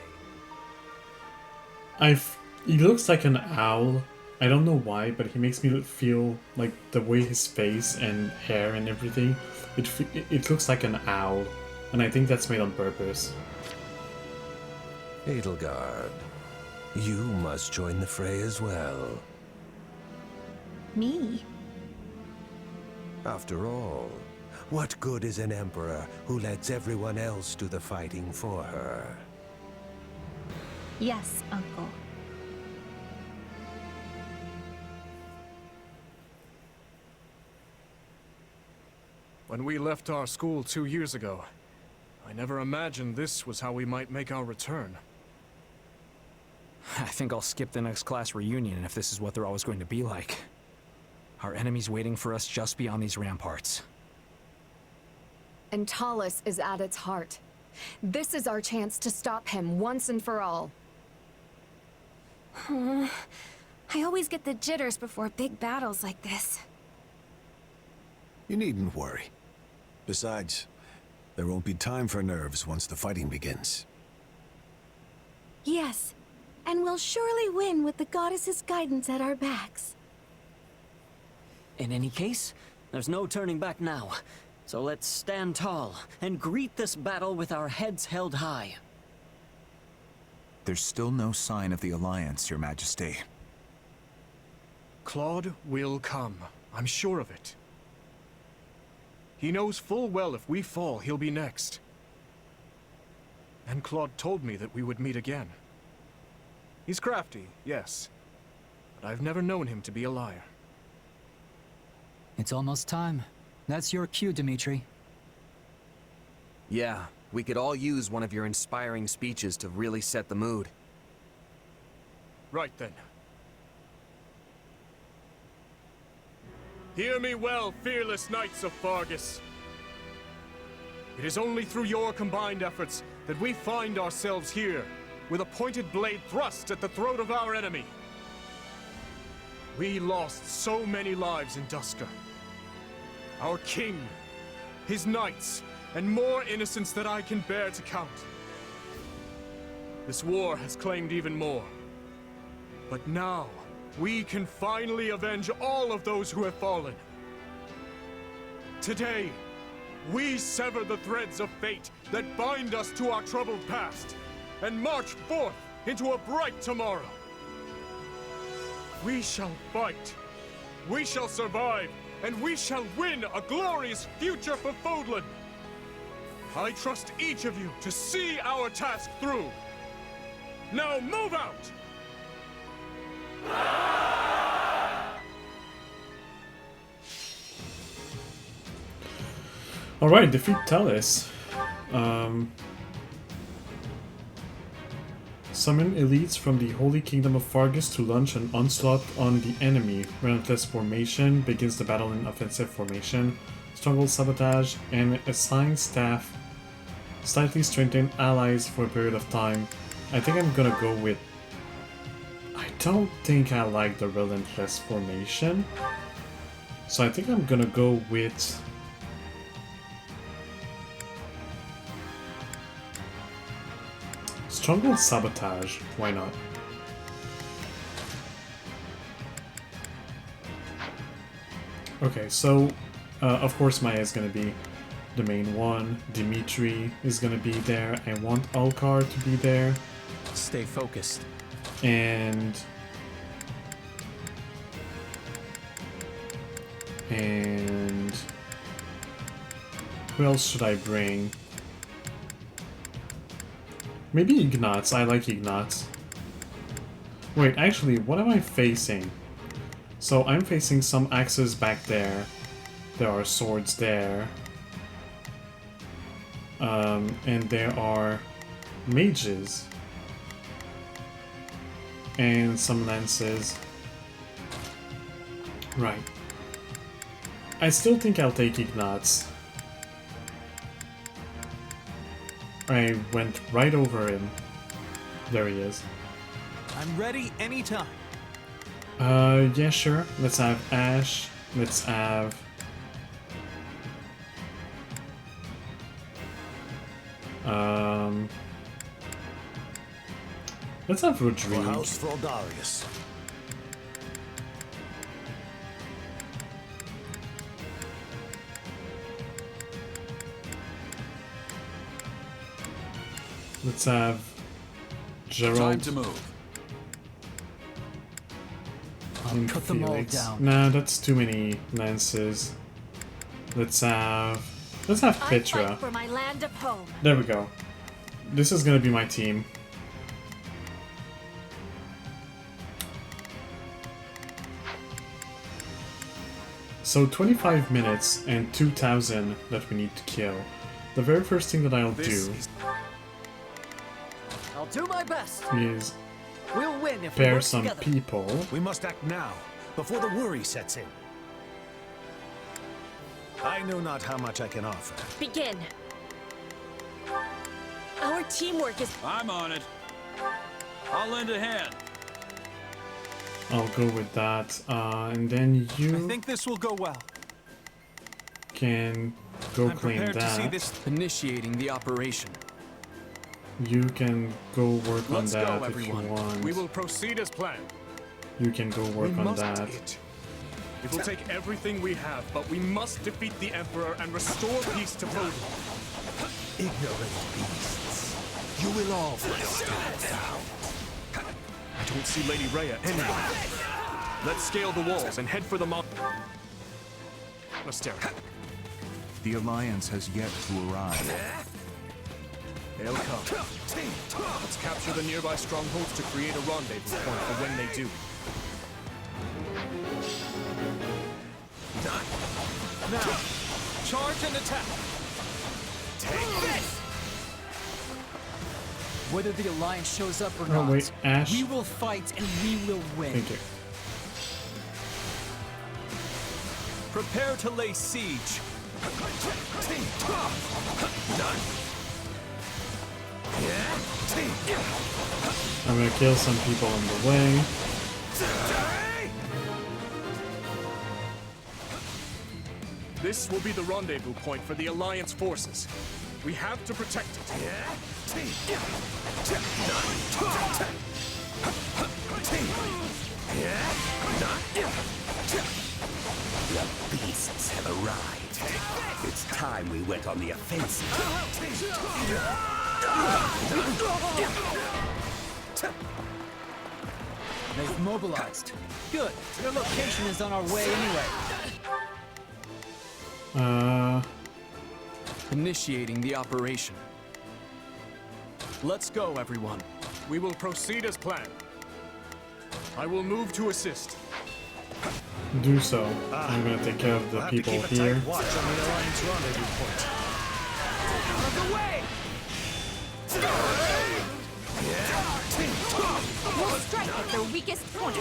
He looks like an owl. I don't know why, but he makes me feel like the way his face and hair and everything, it looks like an owl, and I think that's made on purpose. Edelgard, you must join the fray as well. Me? After all, what good is an emperor who lets everyone else do the fighting for her? Yes, Uncle. When we left our school 2 years ago, I never imagined this was how we might make our return. I think I'll skip the next class reunion if this is what they're always going to be like. Our enemy's waiting for us just beyond these ramparts. And Talus is at its heart. This is our chance to stop him once and for all. I always get the jitters before big battles like this. You needn't worry. Besides, there won't be time for nerves once the fighting begins. Yes, and we'll surely win with the goddess's guidance at our backs. In any case, there's no turning back now. So let's stand tall and greet this battle with our heads held high. There's still no sign of the Alliance, Your Majesty. Claude will come. I'm sure of it. He knows full well if we fall, he'll be next. And Claude told me that we would meet again. He's crafty, yes. But I've never known him to be a liar. It's almost time. That's your cue, Dimitri. Yeah, we could all use one of your inspiring speeches to really set the mood. Right then. Hear me well, fearless knights of Fargus. It is only through your combined efforts that we find ourselves here, with a pointed blade thrust at the throat of our enemy. We lost so many lives in Dusker. Our king, his knights, and more innocents that I can bear to count. This war has claimed even more. But now, we can finally avenge all of those who have fallen. Today, we sever the threads of fate that bind us to our troubled past, and march forth into a bright tomorrow. We shall fight, we shall survive, and we shall win a glorious future for Fodlan. I trust each of you to see our task through. Now move out! Alright, defeat Talus. Summon elites from the Holy Kingdom of Fargus to launch an onslaught on the enemy. Relentless formation begins the battle in offensive formation. Stronghold sabotage and assign staff. Slightly strengthen allies for a period of time. I think I'm gonna go with... I don't think I like the relentless formation. So I think I'm gonna go with... Stronghold sabotage, why not? Okay, so of course Maya is gonna be the main one. Dimitri is gonna be there. I want Alcar to be there. Stay focused. And who else should I bring? Maybe Ignatz. I like Ignatz. Wait, actually, what am I facing? So I'm facing some axes back there. There are swords there. And there are mages. And some lances. Right. I still think I'll take Ignatz. I went right over him. There he is. I'm ready anytime. Yeah, sure. Let's have Ash. Let's have... let's have Rodrigue. House Fraldarius. Let's have Gerald. Time to move. And cut them all Felix. down. Nah, that's too many lances. Let's have Petra. I fight for my land of home. There we go. This is gonna be my team. So 25 minutes and 2,000 that we need to kill. The very first thing that I'll do I'll do my best. is We'll win if we pair work some together. people. We must act now, before the worry sets in. I know not how much I can offer. Begin. Our teamwork is... I'm on it. I'll lend a hand. I'll go with that. And then you I think this will go well. can go I'm claim prepared to see that. this. Initiating the operation. You can go work on Let's that go, if everyone. you want. We will proceed as planned. You can go work We on must that. It will take everything we have, but we must defeat the Emperor and restore peace to Poland. Ignorant beasts. You will all stand down. I don't see Lady Rhea anywhere. Let's scale the walls and head for the monastery. The Alliance has yet to arrive. They'll come. Let's capture the nearby strongholds to create a rendezvous point for when they do. Now, charge and attack. Take this! Whether the Alliance shows up or Oh, not, wait, Ash. we will fight and we will win. Thank you. Prepare to lay siege. I'm gonna kill some people on the way. This will be the rendezvous point for the Alliance forces. We have to protect it. The beasts have arrived. It's time we went on the offensive. They've mobilized. Good. Their location is on our way anyway. Initiating the operation. Let's go, everyone. We will proceed as planned. I will move to assist. Do so. I'm gonna take care of the people here. Watch on the Alliance rendezvous point. Out of the way! We'll strike at their weakest point.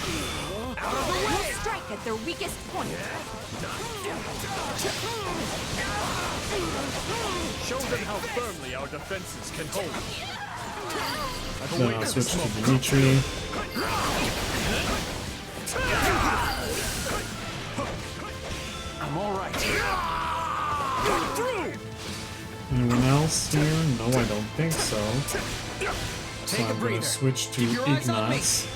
We'll strike at their weakest point. Show them how firmly our defenses can hold. Then I'll switch to Dimitri. I'm all right. Anyone else here? No, I don't think so. So I'm gonna switch to Ignaz.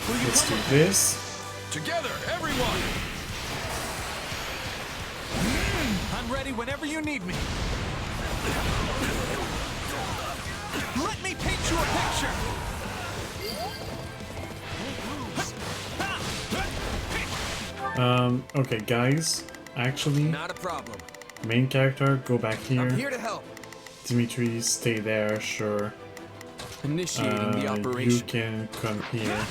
Let's do this. Together, everyone! I'm ready whenever you need me. Let me paint you a picture! Okay, guys. Actually, Not a problem. main character, go back here. I'm here to help. Dimitri, stay there, sure. Initiating the You operation. can come here.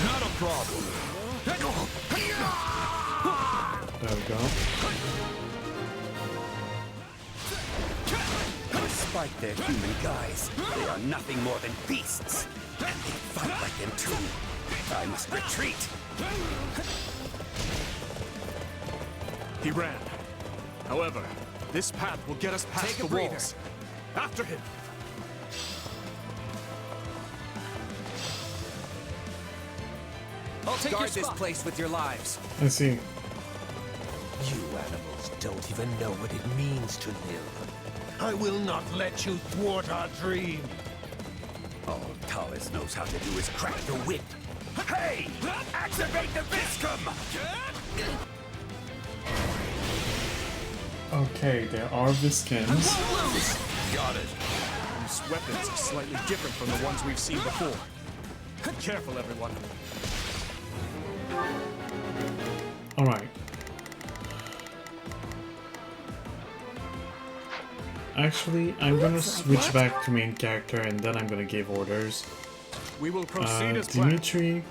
Not a problem. There we go. Despite their human guise, they are nothing more than beasts. And they fight like them too. I must retreat. He ran. However, this path will get us past the walls. After him! I'll take your Guard this spot. place with your lives. I see. You animals don't even know what it means to live. I will not let you thwart our dream. All Tallis knows how to do is crack the whip. Hey! Activate the Viscum! Okay, there are Viskins. Got it. These weapons are slightly different from the ones we've seen before. Careful, everyone. Alright. Actually, I'm gonna switch back to main character and then I'm gonna give orders. We will proceed as planned. Dimitri,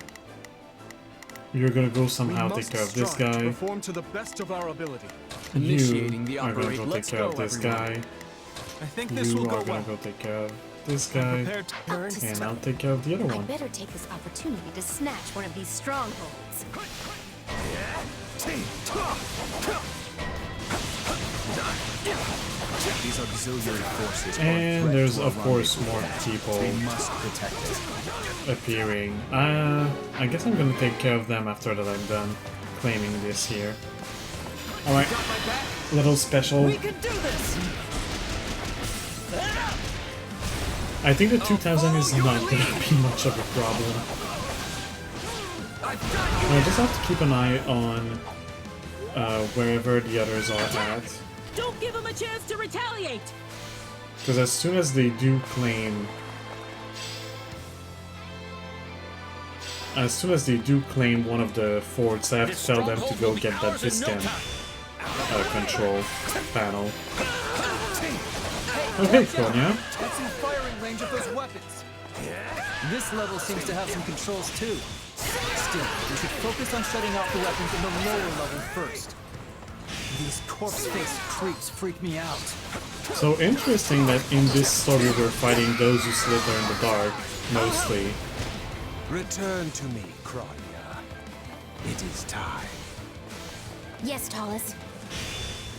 You're gonna go somehow take care of this guy. Perform to the best of our ability. Initiating the You are gonna operate. go take Let's care go, of this everyone. guy. I think this You will go are gonna well. go take care of this guy. And I'll take care of the other I one. better take this opportunity to snatch one of these strongholds. These auxiliary forces. And there's of course more people They must protect it. appearing. I guess I'm gonna take care of them after that I'm done claiming this here. Alright, little special. We can do this. I think the 2000 is not gonna be much of a problem. I just have to keep an eye on wherever the others are at. Don't give him a chance to retaliate. Because as soon as they do claim... one of the forts, I have to tell them to go get that discount control panel. Okay, Konya. That's in firing range of those weapons. This level seems to have some controls too. Still, we should focus on shutting off the weapons in the lower level first. These corpse-faced creeps freak me out. So interesting that in this story we're fighting those who slither in the dark, mostly. Return to me, Kronya. It is time. Yes, Tallis.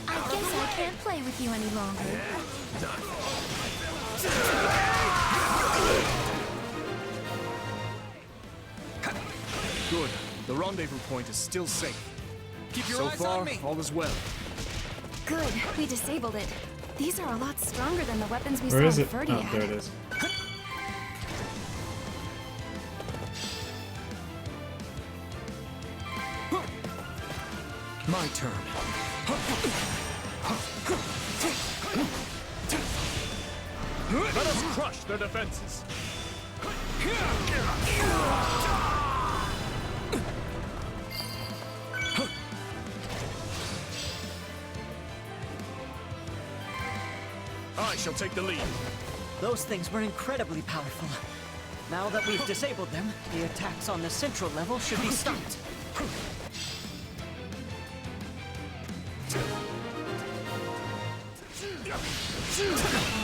I guess I can't play with you any longer. Good. The rendezvous point is still safe. Keep your So eyes far, on me. all is well. Good, we disabled it. These are a lot stronger than the weapons we saw Where in is it? Ferdiad. Oh, there it is. My turn. Let us crush their defenses. I shall take the lead. Those things were incredibly powerful. Now that we've disabled them, the attacks on the central level should be stopped.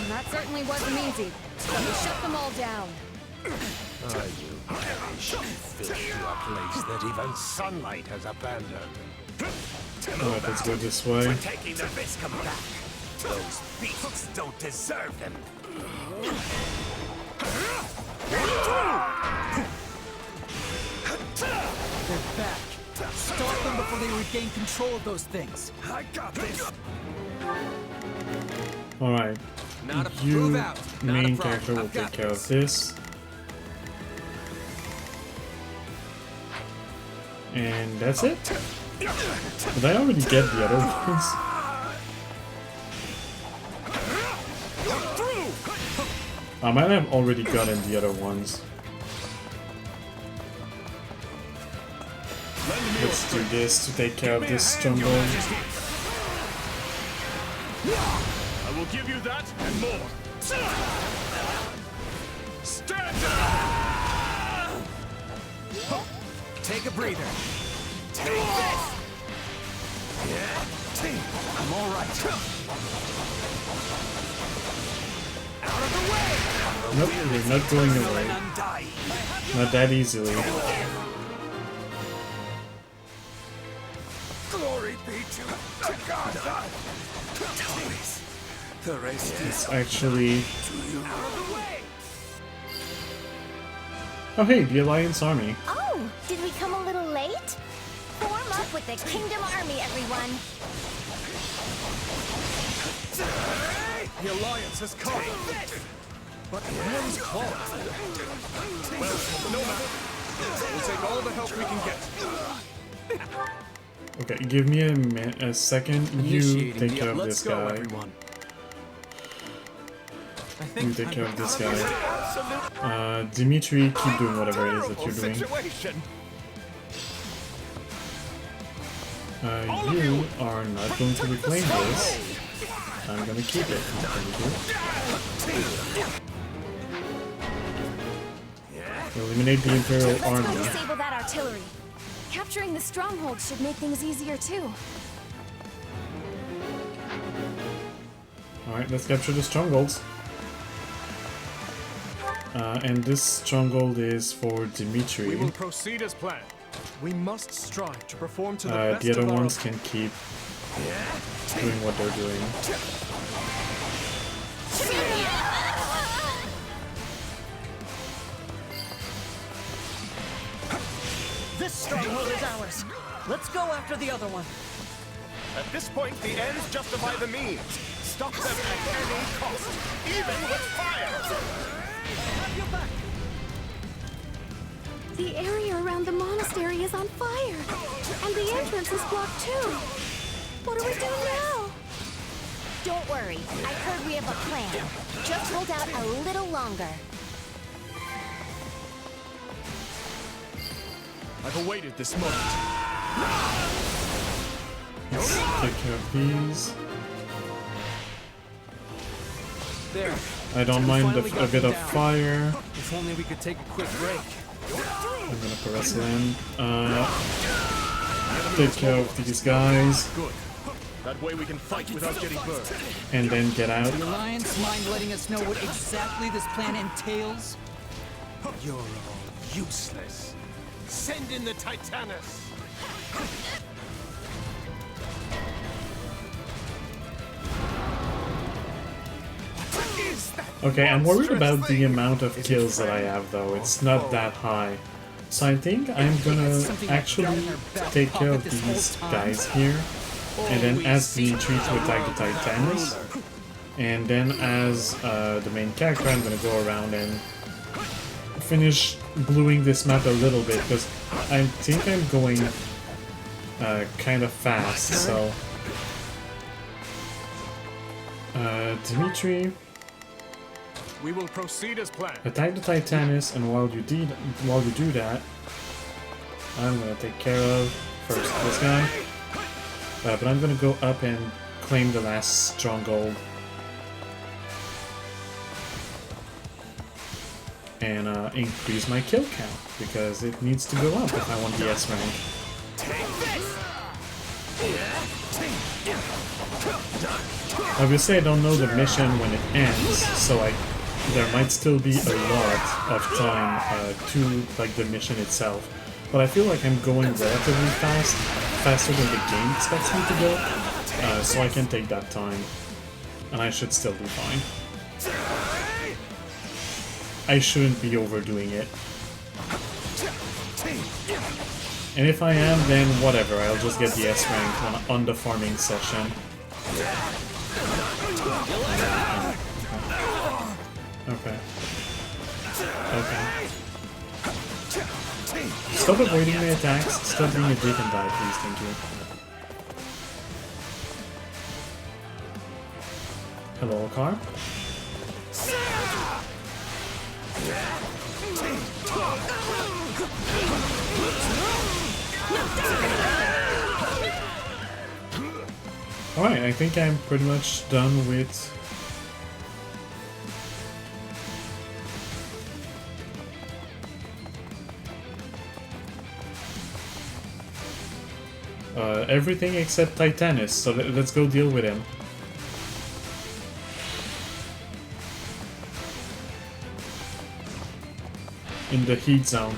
That certainly wasn't easy, but we shut them all down. I will perish and filth to a place that even sunlight has abandoned. Alright, let's go this way. We're taking the Viscum back. Those beasts don't deserve them. They're back. Stop them before they regain control of those things. I got this. Alright. You, main character, will take care of this. And that's it? Did I already get the other ones? I might have already gotten the other ones. Let's do this to take care of this stronghold. I will give you that and more. Stand down! Take a breather. Take this! I'm all right. Out of the way! Nope, you're not going away. Not that easily. Glory be to God! The rest It's is actually... to you. Out of the way! Oh hey, the Alliance Army. Oh, did we come a little late? Form up with the Kingdom Army, everyone. The Alliance has come. But where's Claude? Well, no matter. We'll take all the help we can get. Okay, give me a second. You take care of this guy. You take care of this guy. Dimitri, keep doing whatever it is that you're doing. You are not going to reclaim this. I'm gonna keep it. Eliminate the Imperial Army. Disable that artillery. Capturing the stronghold should make things easier too. Alright, let's capture the strongholds. And this stronghold is for Dimitri. We will proceed as planned. We must strive to perform to the best the other of our ones can keep doing what they're doing. This stronghold is ours. Let's go after the other one. At this point, the ends justify the means. Stop them at any cost, even with fire! Have your back. The area around the monastery is on fire, and the entrance is blocked too. What do we do now? Don't worry, I heard we have a plan. Just hold out a little longer. I've awaited this moment. Let's take care of these. There. I don't mind a bit of fire. If only we could take a quick break. I'm gonna caress them. Take care of these guys. Good. That way we can fight without getting burned. And then get out. The Alliance mind letting us know what exactly this plan entails? You're all useless. Send in the Titanus! Okay, I'm worried about the amount of kills that I have though. It's not that high. So I think I'm gonna actually take care of these guys here. And then ask Dimitri to attack the Titanus. And then as the main character, I'm gonna go around and finish bluing this map a little bit, because I think I'm going kind of fast, so... Dimitri... We will proceed as planned. Attack the Titanus, and while you do that, I'm gonna take care of first this guy. But I'm gonna go up and claim the last stronghold. And increase my kill count, because it needs to go up if I want the S rank. Obviously I don't know the mission when it ends, so there might still be a lot of time to like the mission itself. But I feel like I'm going relatively fast, faster than the game expects me to go, so I can take that time, and I should still be fine. I shouldn't be overdoing it. And if I am, then whatever, I'll just get the S rank on the farming session. Okay. Okay. Stop avoiding my attacks, stop being a dick and die, please, thank you. Hello, car? Alright, I think I'm pretty much done with... everything except Titanus, so let's go deal with him. In the heat zone.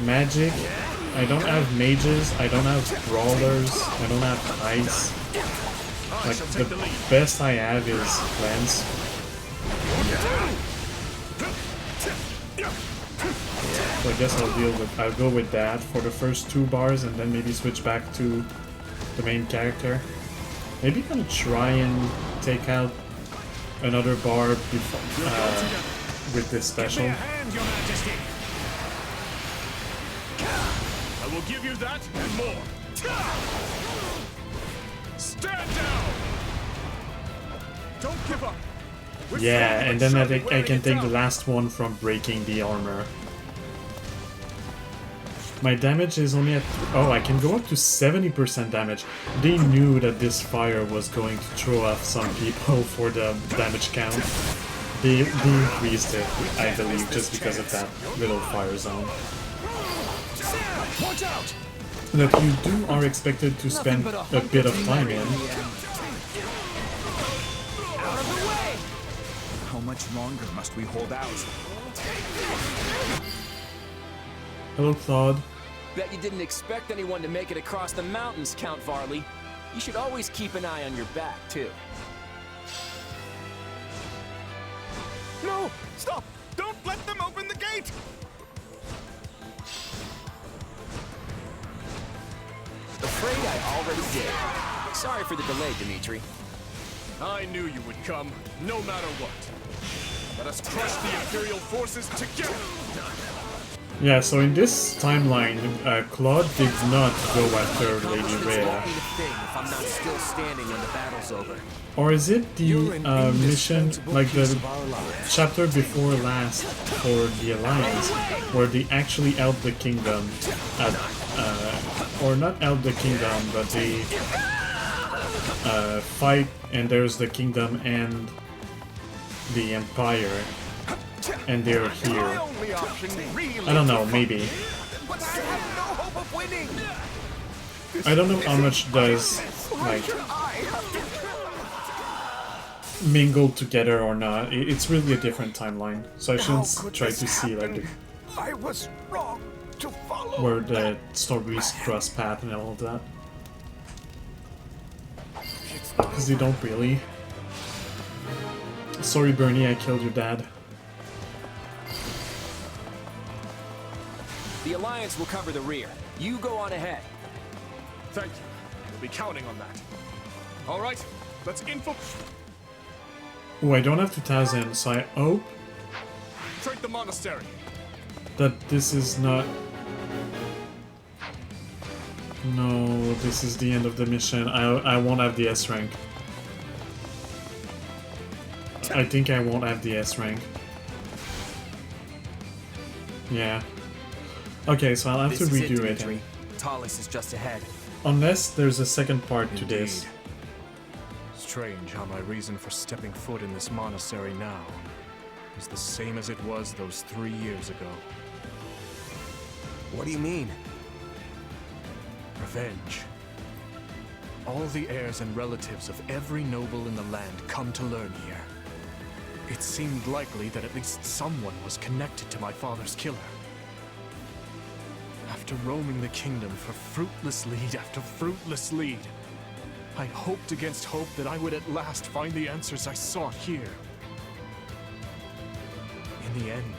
Magic. I don't have mages, I don't have brawlers, I don't have ice. Like, the best I have is Lance. So I guess I'll go with that for the first 2 bars and then maybe switch back to the main character. Maybe gonna try and take out another bar before, with this special. I will give you that and more. Stand down. Don't give up. Yeah, and then I think I can take the last one from breaking the armor. My damage is only at... Oh, I can go up to 70% damage. They knew that this fire was going to throw off some people for the damage count. They increased it, I believe, just because of that little fire zone. Watch out! That you are expected to spend a bit of time in. How much longer must we hold out? Hello, Claude. Bet you didn't expect anyone to make it across the mountains, Count Varley. You should always keep an eye on your back, too. No! Stop! Don't let them open the gate! Afraid I already did. Sorry for the delay, Dimitri. I knew you would come, no matter what. Let us crush the Imperial forces together! Yeah, so in this timeline, Claude did not go after Lady Rhea. If I'm not still standing when the battle's over. Or is it the mission, like the chapter before last for the Alliance, where they actually helped the kingdom at, or not help the kingdom, but they fight, and there's the kingdom and the Empire, and they're here. I don't know, maybe. I don't know how much does, like, mingle together or not. It's really a different timeline, so I shouldn't try to see, like, the, I was wrong to follow where the stories cross path and all of that. Because they don't really. Sorry, Bernie, I killed your dad. The Alliance will cover the rear. You go on ahead. Thank you. We'll be counting on that. Alright, let's infiltrate. Oh, I don't have 2000, so I hope The monastery. that this is not... No, this is the end of the mission. I won't have the S rank. I think I won't have the S rank. Yeah. Okay, so I'll have to redo it. Dimitri. Talus is just ahead. Unless there's a second part to this. Strange how my reason for stepping foot in this monastery now is the same as it was those 3 years ago. What do you mean? Revenge. All the heirs and relatives of every noble in the land come to learn here. It seemed likely that at least someone was connected to my father's killer. After roaming the kingdom for fruitless lead after fruitless lead, I hoped against hope that I would at last find the answers I sought here. In the end,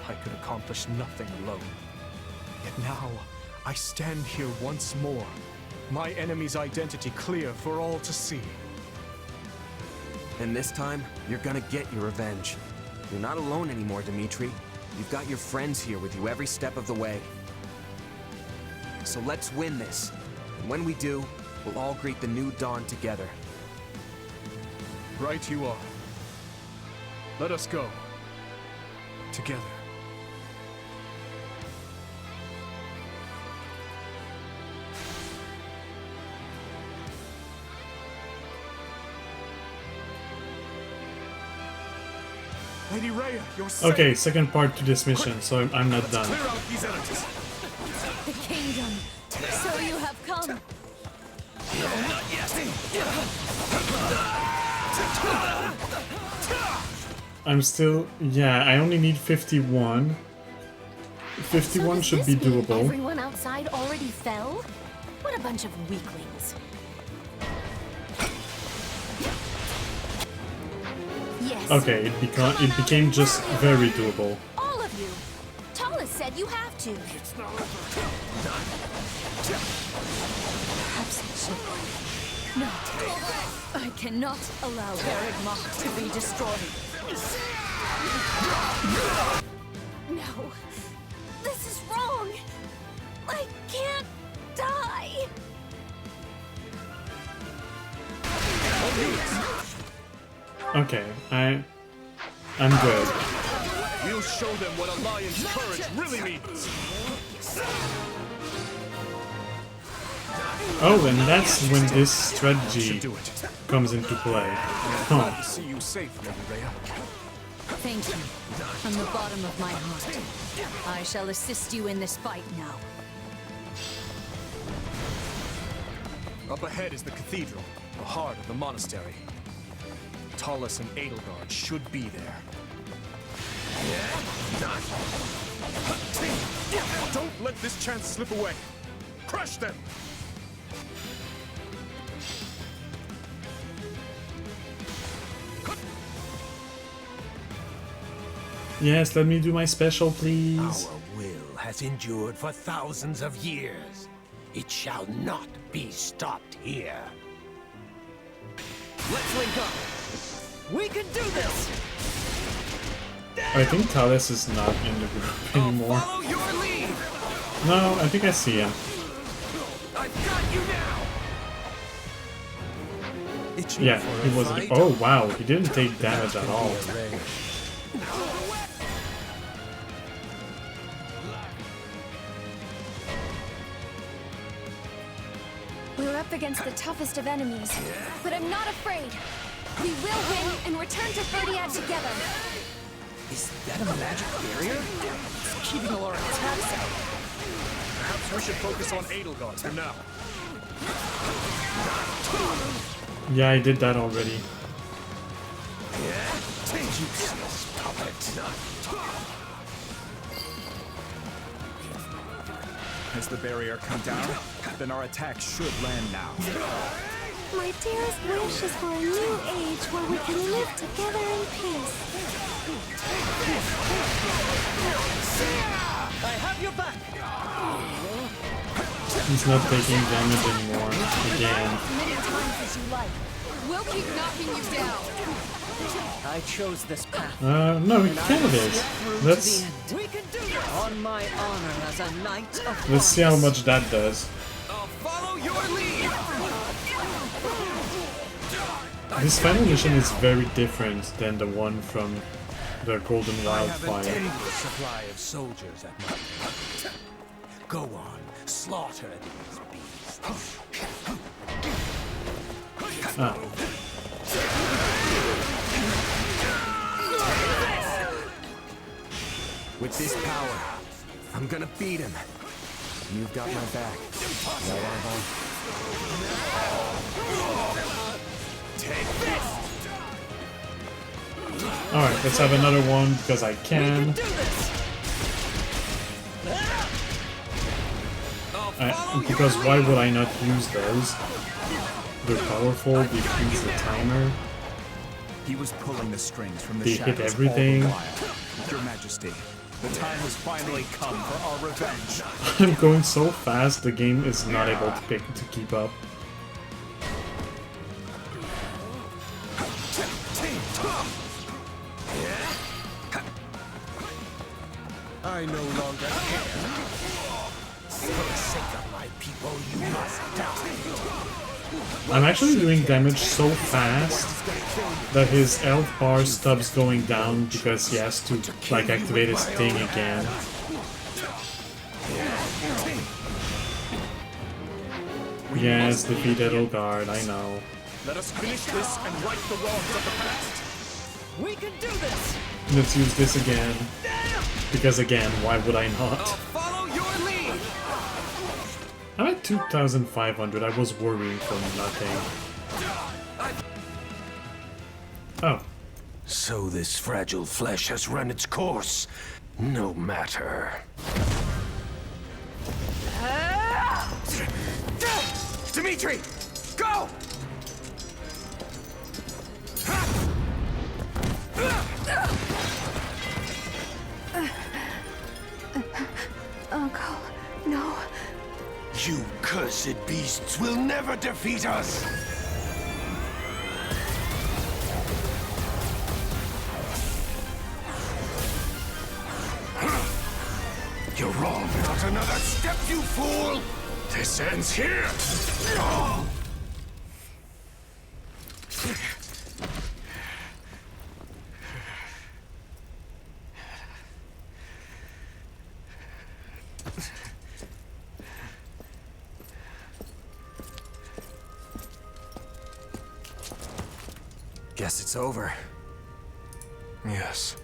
I could accomplish nothing alone. Yet now, I stand here once more, my enemy's identity clear for all to see. And this time, you're gonna get your revenge. You're not alone anymore, Dimitri. You've got your friends here with you every step of the way. So let's win this. And when we do, we'll all greet the new dawn together. Right you are. Let us go. Together. Lady Rhea, you're safe. Okay, second part to this mission, so I'm not done. Clear out these enemies. The kingdom. So you have come. Not yet. I'm still... Yeah, I only need 51. 51 should be doable. Everyone outside already fell? What a bunch of weaklings. Yes. Okay, it became just very doable. All of you. Talus said you have to. It's not No. I cannot allow Berigmont to be destroyed. No. This is wrong. I can't die. Okay, I'm good. We'll show them what Alliance courage really means. Oh, and that's when this strategy comes into play. Huh. See you safe, Lady Rhea. Thank you. From the bottom of my heart. I shall assist you in this fight now. Up ahead is the cathedral, the heart of the monastery. Talus and Edelgard should be there. Don't let this chance slip away. Crush them! Yes, let me do my special, please. Our will has endured for thousands of years. It shall not be stopped here. Let's link up. We can do this. I think Talus is not in the group anymore. Follow your lead. No, I think I see him. I've got you now. Yeah, he was. Oh wow, he didn't take damage at all. We're up against the toughest of enemies, but I'm not afraid. We will win and return to Ferdiad together. Is that a magic barrier? It's keeping all our attacks out. Perhaps we should focus on Edelgard for now. Yeah, I did that already. Useless puppet. Has the barrier come down? Then our attack should land now. My dearest wish is for a new age where we can live together in peace. I have your back. He's not taking damage anymore. Again. Many times as you like. We'll keep knocking you down. I chose this path. No, he kind of is. Let's We can do this. On my honor as a knight of let's see how much that does. Follow your lead. This final mission is very different than the one from the Golden I have an Wildfire. endless supply of soldiers at my command. Go on, slaughter these beasts. Ah. With this power, I'm gonna beat him. You've got my back. Right, Arvo? Take this. Alright, let's have another one because I can. Because why would I not use those? They're powerful, they use the timer. He was pulling the strings from the They shadows hit everything. all the while. Your Majesty, the time has finally come for our revenge. I'm going so fast, the game is not able to keep up. I no longer care. For the sake of my people, you must die. I'm actually doing damage so fast that his health bar stops going down because he has to like activate his thing again. Yes, defeat Edelgard, I know. Let us finish this and right the wrongs of the past. We can do this. Let's use this again. Because again, why would I not? Follow your lead. I'm at 2,500, I was worrying for nothing. Oh. So this fragile flesh has run its course. No matter. Dimitri! Go! Uncle, no. You cursed beasts will never defeat us! You're wrong. Not another step, you fool! This ends here! Guess it's over. Yes.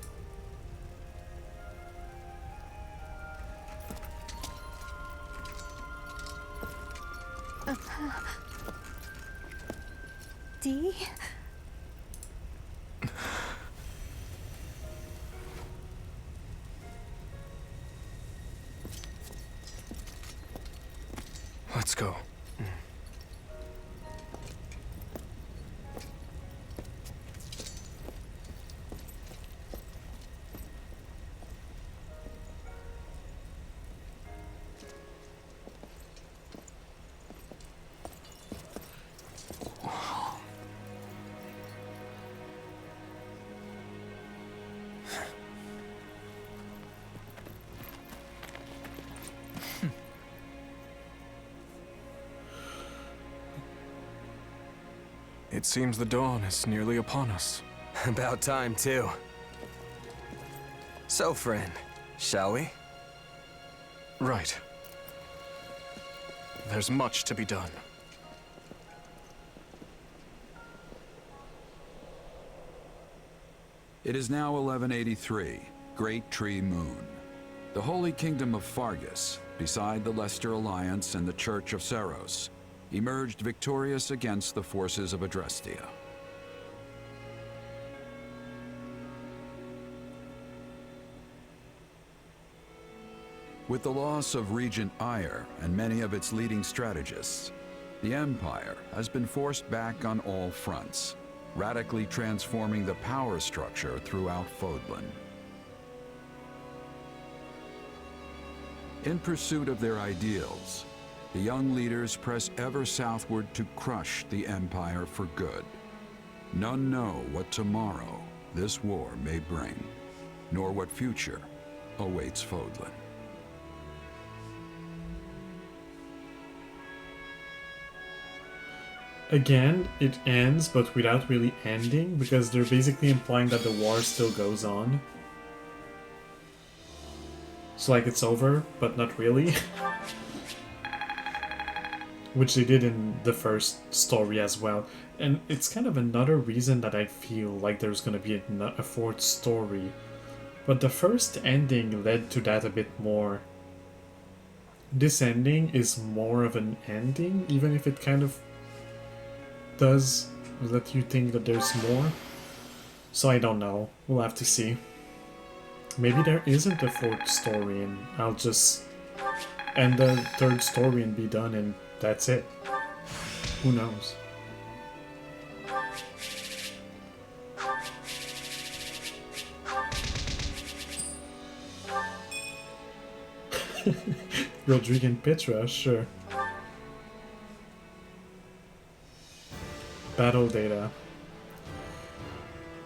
Dee? Let's go. It seems the dawn is nearly upon us. About time, too. So, friend, shall we? Right. There's much to be done. It is now 1183, Great Tree Moon. The Holy Kingdom of Fargus, beside the Leicester Alliance and the Church of Saros, emerged victorious against the forces of Adrestia. With the loss of Regent Ire and many of its leading strategists, the Empire has been forced back on all fronts, radically transforming the power structure throughout Fodlan. In pursuit of their ideals, the young leaders press ever southward to crush the Empire for good. None know what tomorrow this war may bring, nor what future awaits Fodlan. Again, it ends, but without really ending, because they're basically implying that the war still goes on. So like it's over, but not really. Which they did in the first story as well. And it's kind of another reason that I feel like there's gonna be a fourth story. But the first ending led to that a bit more. This ending is more of an ending, even if it kind of does let you think that there's more. So I don't know. We'll have to see. Maybe there isn't a fourth story and I'll just end the third story and be done and that's it. Who knows? Rodrigue and Petra, sure. Battle data.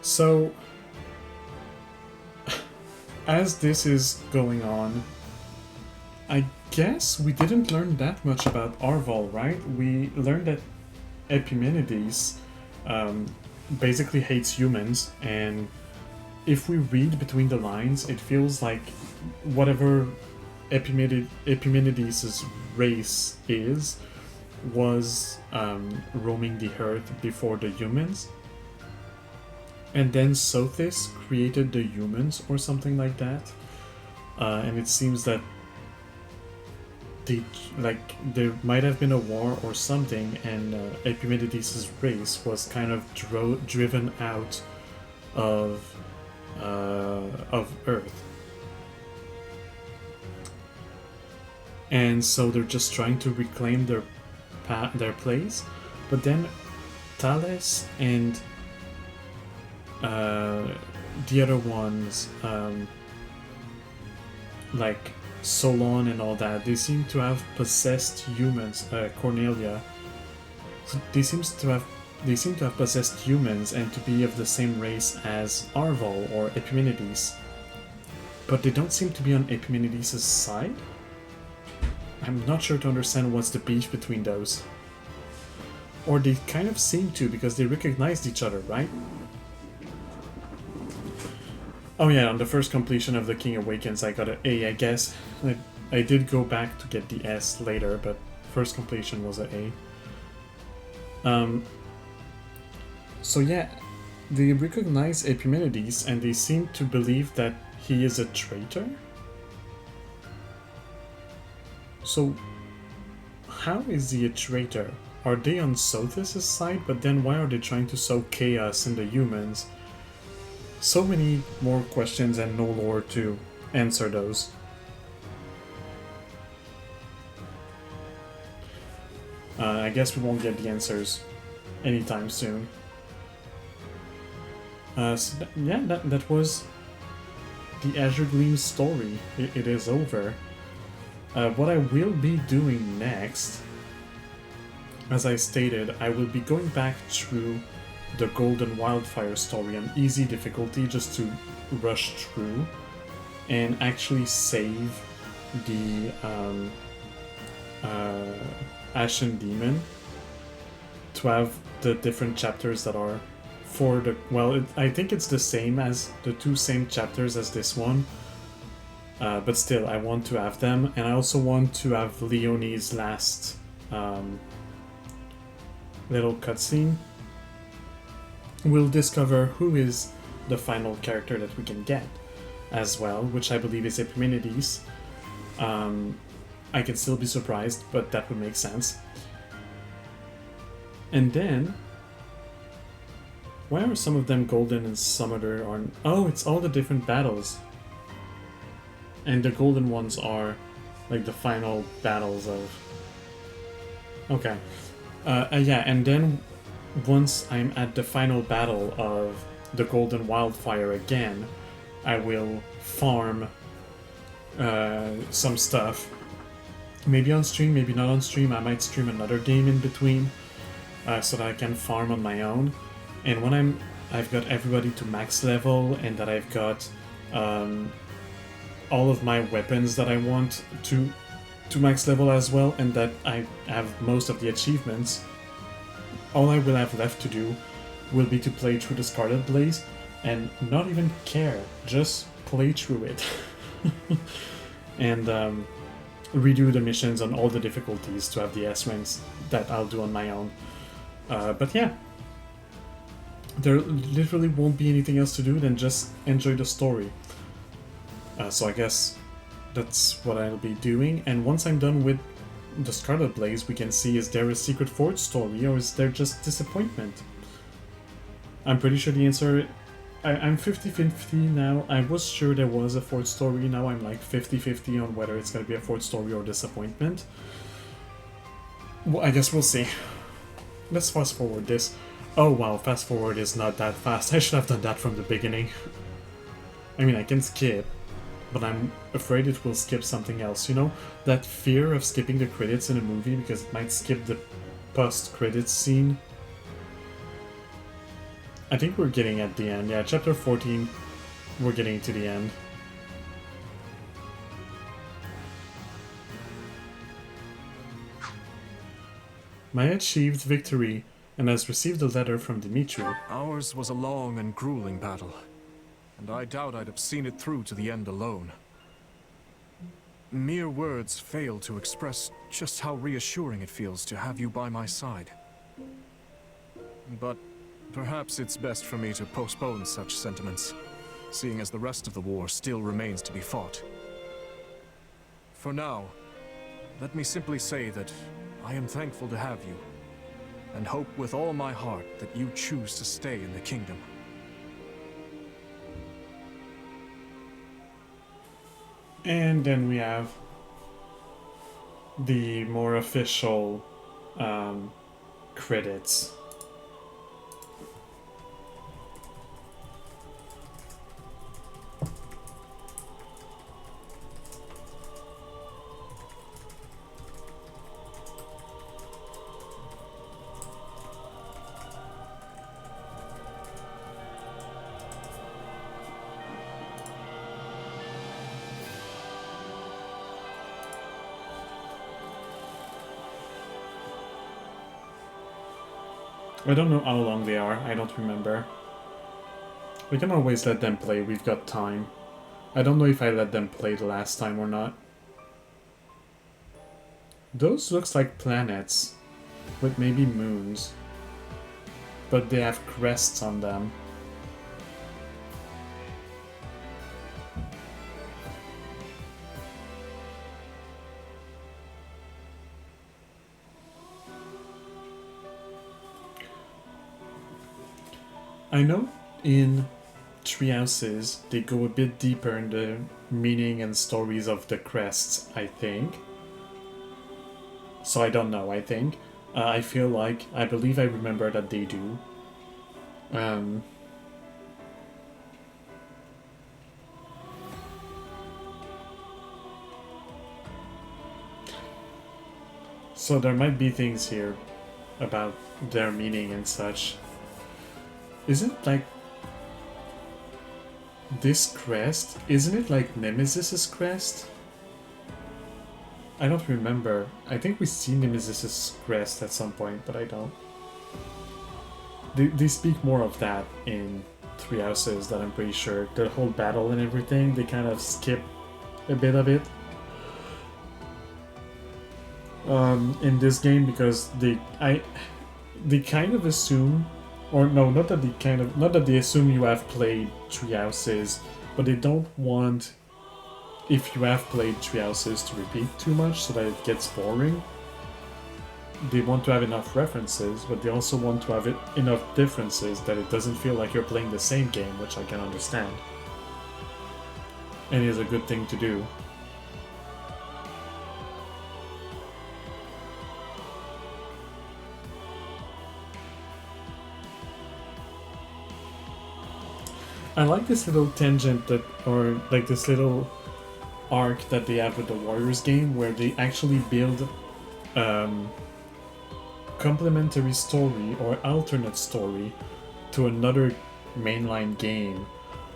So, as this is going on, I guess we didn't learn that much about Arval, right? We learned that Epimenides basically hates humans, and if we read between the lines, it feels like whatever Epimenides' race is, was roaming the earth before the humans, and then Sothis created the humans or something like that, and it seems that there might have been a war or something, and Epimenides' race was kind of driven out of Earth. And so they're just trying to reclaim their place, but then Thales and the other ones, like Solon and all that, they seem to have possessed humans. Cornelia, so they seem to have possessed humans and to be of the same race as Arval or Epimenides, but they don't seem to be on Epimenides' side. I'm not sure to understand what's the beef between those. Or they kind of seem to, because they recognized each other, right? Oh yeah, on the first completion of The King Awakens I got an A, I guess. I did go back to get the S later, but first completion was an A. So yeah, they recognize Epimenides and they seem to believe that he is a traitor? So, how is he a traitor? Are they on Sothis' side, but then why are they trying to sow chaos in the humans? So many more questions and no lore to answer those. I guess we won't get the answers anytime soon. So that was the Azure Gleam story. It is over. What I will be doing next, as I stated, I will be going back through the Golden Wildfire story on easy difficulty just to rush through and actually save the Ashen Demon to have the different chapters that are for the... Well, I think it's the same as the two same chapters as this one. But still, I want to have them, and I also want to have Leonie's last little cutscene. We'll discover who is the final character that we can get as well, which I believe is Epimenides. I can still be surprised, but that would make sense. And then, why are some of them golden and some other aren't? Oh, it's all the different battles. And the golden ones are like the final battles of... Okay. Yeah, and then once I'm at the final battle of the Golden Wildfire again, I will farm some stuff. Maybe on stream, maybe not on stream. I might stream another game in between so that I can farm on my own. And when I've got everybody to max level and that I've got all of my weapons that I want to max level as well, and that I have most of the achievements, all I will have left to do will be to play through the Scarlet Blaze and not even care, just play through it. And redo the missions on all the difficulties to have the S-ranks that I'll do on my own. But yeah, there literally won't be anything else to do than just enjoy the story. So I guess that's what I'll be doing, and once I'm done with the Scarlet Blaze, we can see, is there a Secret Forge story, or is there just disappointment? I'm pretty sure the answer... I'm 50-50 now. I was sure there was a Forge story, now I'm like 50-50 on whether it's gonna be a Forge story or disappointment. Well, I guess we'll see. Let's fast forward this. Oh wow, fast forward is not that fast. I should have done that from the beginning. I mean, I can skip, but I'm afraid it will skip something else, you know? That fear of skipping the credits in a movie because it might skip the post-credits scene. I think we're getting at the end. Yeah, chapter 14, we're getting to the end. Maya achieved victory and has received a letter from Dimitri. Ours was a long and grueling battle, and I doubt I'd have seen it through to the end alone. Mere words fail to express just how reassuring it feels to have you by my side. But perhaps it's best for me to postpone such sentiments, seeing as the rest of the war still remains to be fought. For now, let me simply say that I am thankful to have you, and hope with all my heart that you choose to stay in the kingdom. And then we have the more official credits. I don't know how long they are, I don't remember. We can always let them play, we've got time. I don't know if I let them play the last time or not. Those looks like planets, with maybe moons. But they have crests on them. I know in Three Houses they go a bit deeper in the meaning and stories of the crests, I think. So I don't know, I think. I feel like, I believe I remember that they do. So there might be things here about their meaning and such. Isn't like this crest, isn't it like Nemesis's crest? I don't remember. I think we see Nemesis's crest at some point, but I don't. They speak more of that in Three Houses, that I'm pretty sure. The whole battle and everything, they kind of skip a bit of it. In this game, because they kind of assume, or no, not that they assume you have played Three Houses, but they don't want, if you have played Three Houses, to repeat too much so that it gets boring. They want to have enough references, but they also want to have enough differences that it doesn't feel like you're playing the same game, which I can understand. And it is a good thing to do. I like this little tangent that, or like this little arc that they have with the Warriors game, where they actually build complementary story or alternate story to another mainline game,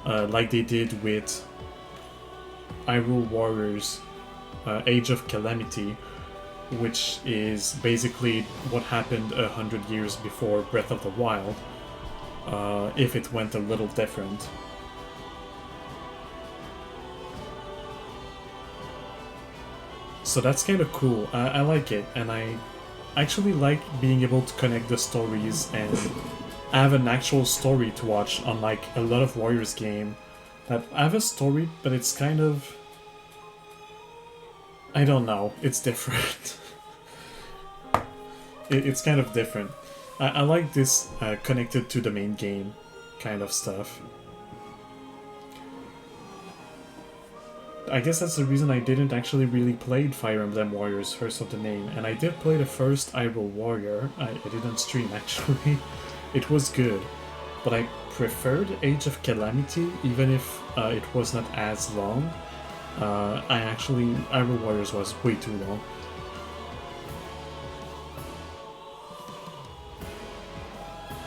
like they did with Azure Warriors Age of Calamity, which is basically what happened 100 years before Breath of the Wild. If it went a little different. So that's kind of cool. I like it, and I actually like being able to connect the stories and have an actual story to watch, unlike a lot of Warriors game that have a story, but it's kind of... I don't know, it's different. It's kind of different. I like this connected to the main game kind of stuff. I guess that's the reason I didn't actually really play Fire Emblem Warriors First of the Name, and I did play the first Hyrule Warrior. I didn't stream actually. It was good, but I preferred Age of Calamity, even if it was not as long. Hyrule Warriors was way too long.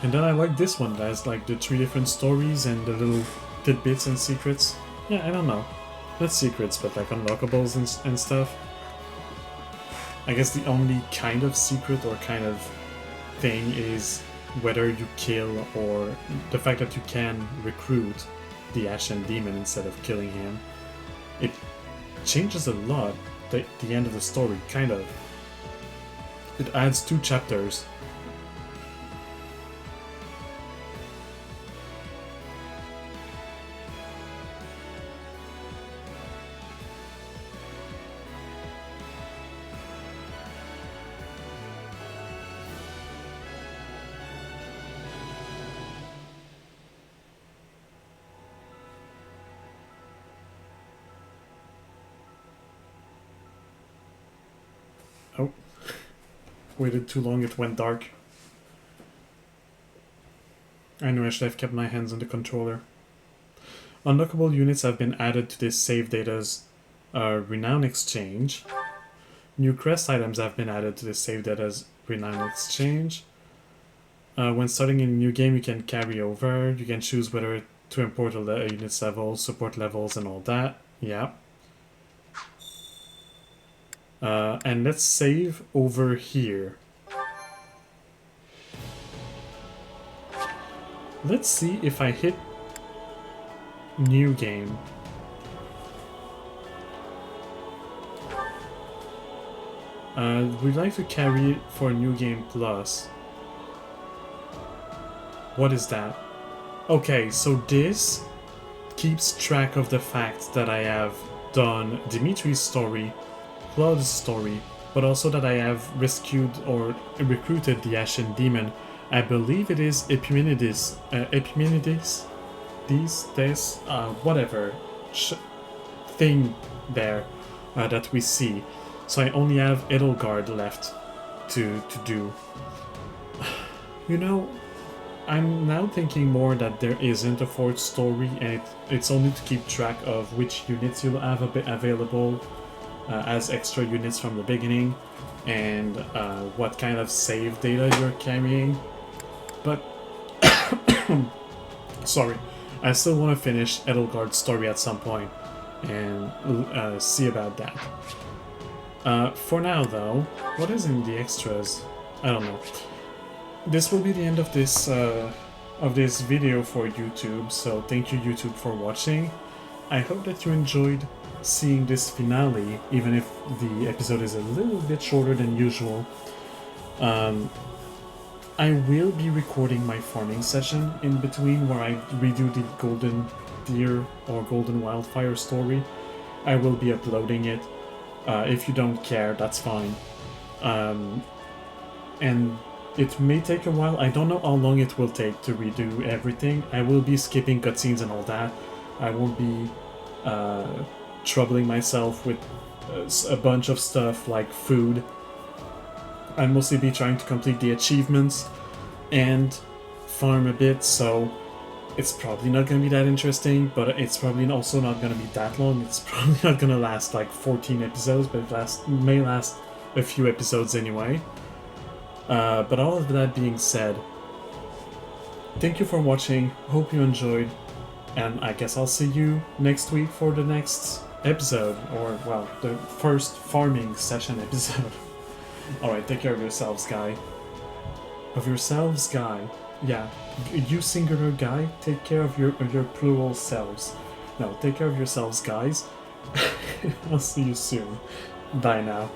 And then I like this one that has like the 3 different stories and the little tidbits and secrets. Yeah, I don't know. Not secrets, but like unlockables and stuff. I guess the only kind of secret or kind of thing is whether you kill, or the fact that you can recruit the Ashen Demon instead of killing him. It changes a lot the end of the story, kind of. It adds 2 chapters. Oh, waited too long, it went dark. I knew I should have kept my hands on the controller. Unlockable units have been added to this save data's Renown Exchange. New crest items have been added to this save data's Renown Exchange. When starting a new game, you can carry over. You can choose whether to import a unit's level, support levels, and all that. Yeah. And let's save over here. Let's see if I hit new game. We'd like to carry it for new game plus. What is that? Okay, so this keeps track of the fact that I have done Dimitri's story, Claude's story, but also that I have rescued or recruited the Ashen Demon I believe it is Epimenides, whatever thing there that we see. So I only have Edelgard left to do. You know, I'm now thinking more that there isn't a fourth story, and it's only to keep track of which units you'll have available as extra units from the beginning, and what kind of save data you're carrying. But sorry, I still want to finish Edelgard's story at some point and see about that. For now, though, what is in the extras? I don't know. This will be the end of this video for YouTube, so thank you YouTube for watching. I hope that you enjoyed seeing this finale, even if the episode is a little bit shorter than usual. I will be recording my farming session in between where I redo the Golden Deer or Golden Wildfire story. I will be uploading it. If you don't care, that's fine. And it may take a while. I don't know how long it will take to redo everything. I will be skipping cutscenes and all that. I won't be troubling myself with a bunch of stuff like food. I'll mostly be trying to complete the achievements and farm a bit, so it's probably not going to be that interesting, but it's probably also not going to be that long. It's probably not going to last like 14 episodes, but it may last a few episodes anyway. But all of that being said, thank you for watching, hope you enjoyed, and I guess I'll see you next week for the next episode, or, well, the first farming session episode. Alright, take care of yourselves, guy. Yeah, you singular guy, take care of your plural selves. No, take care of yourselves, guys. I'll see you soon. Bye now.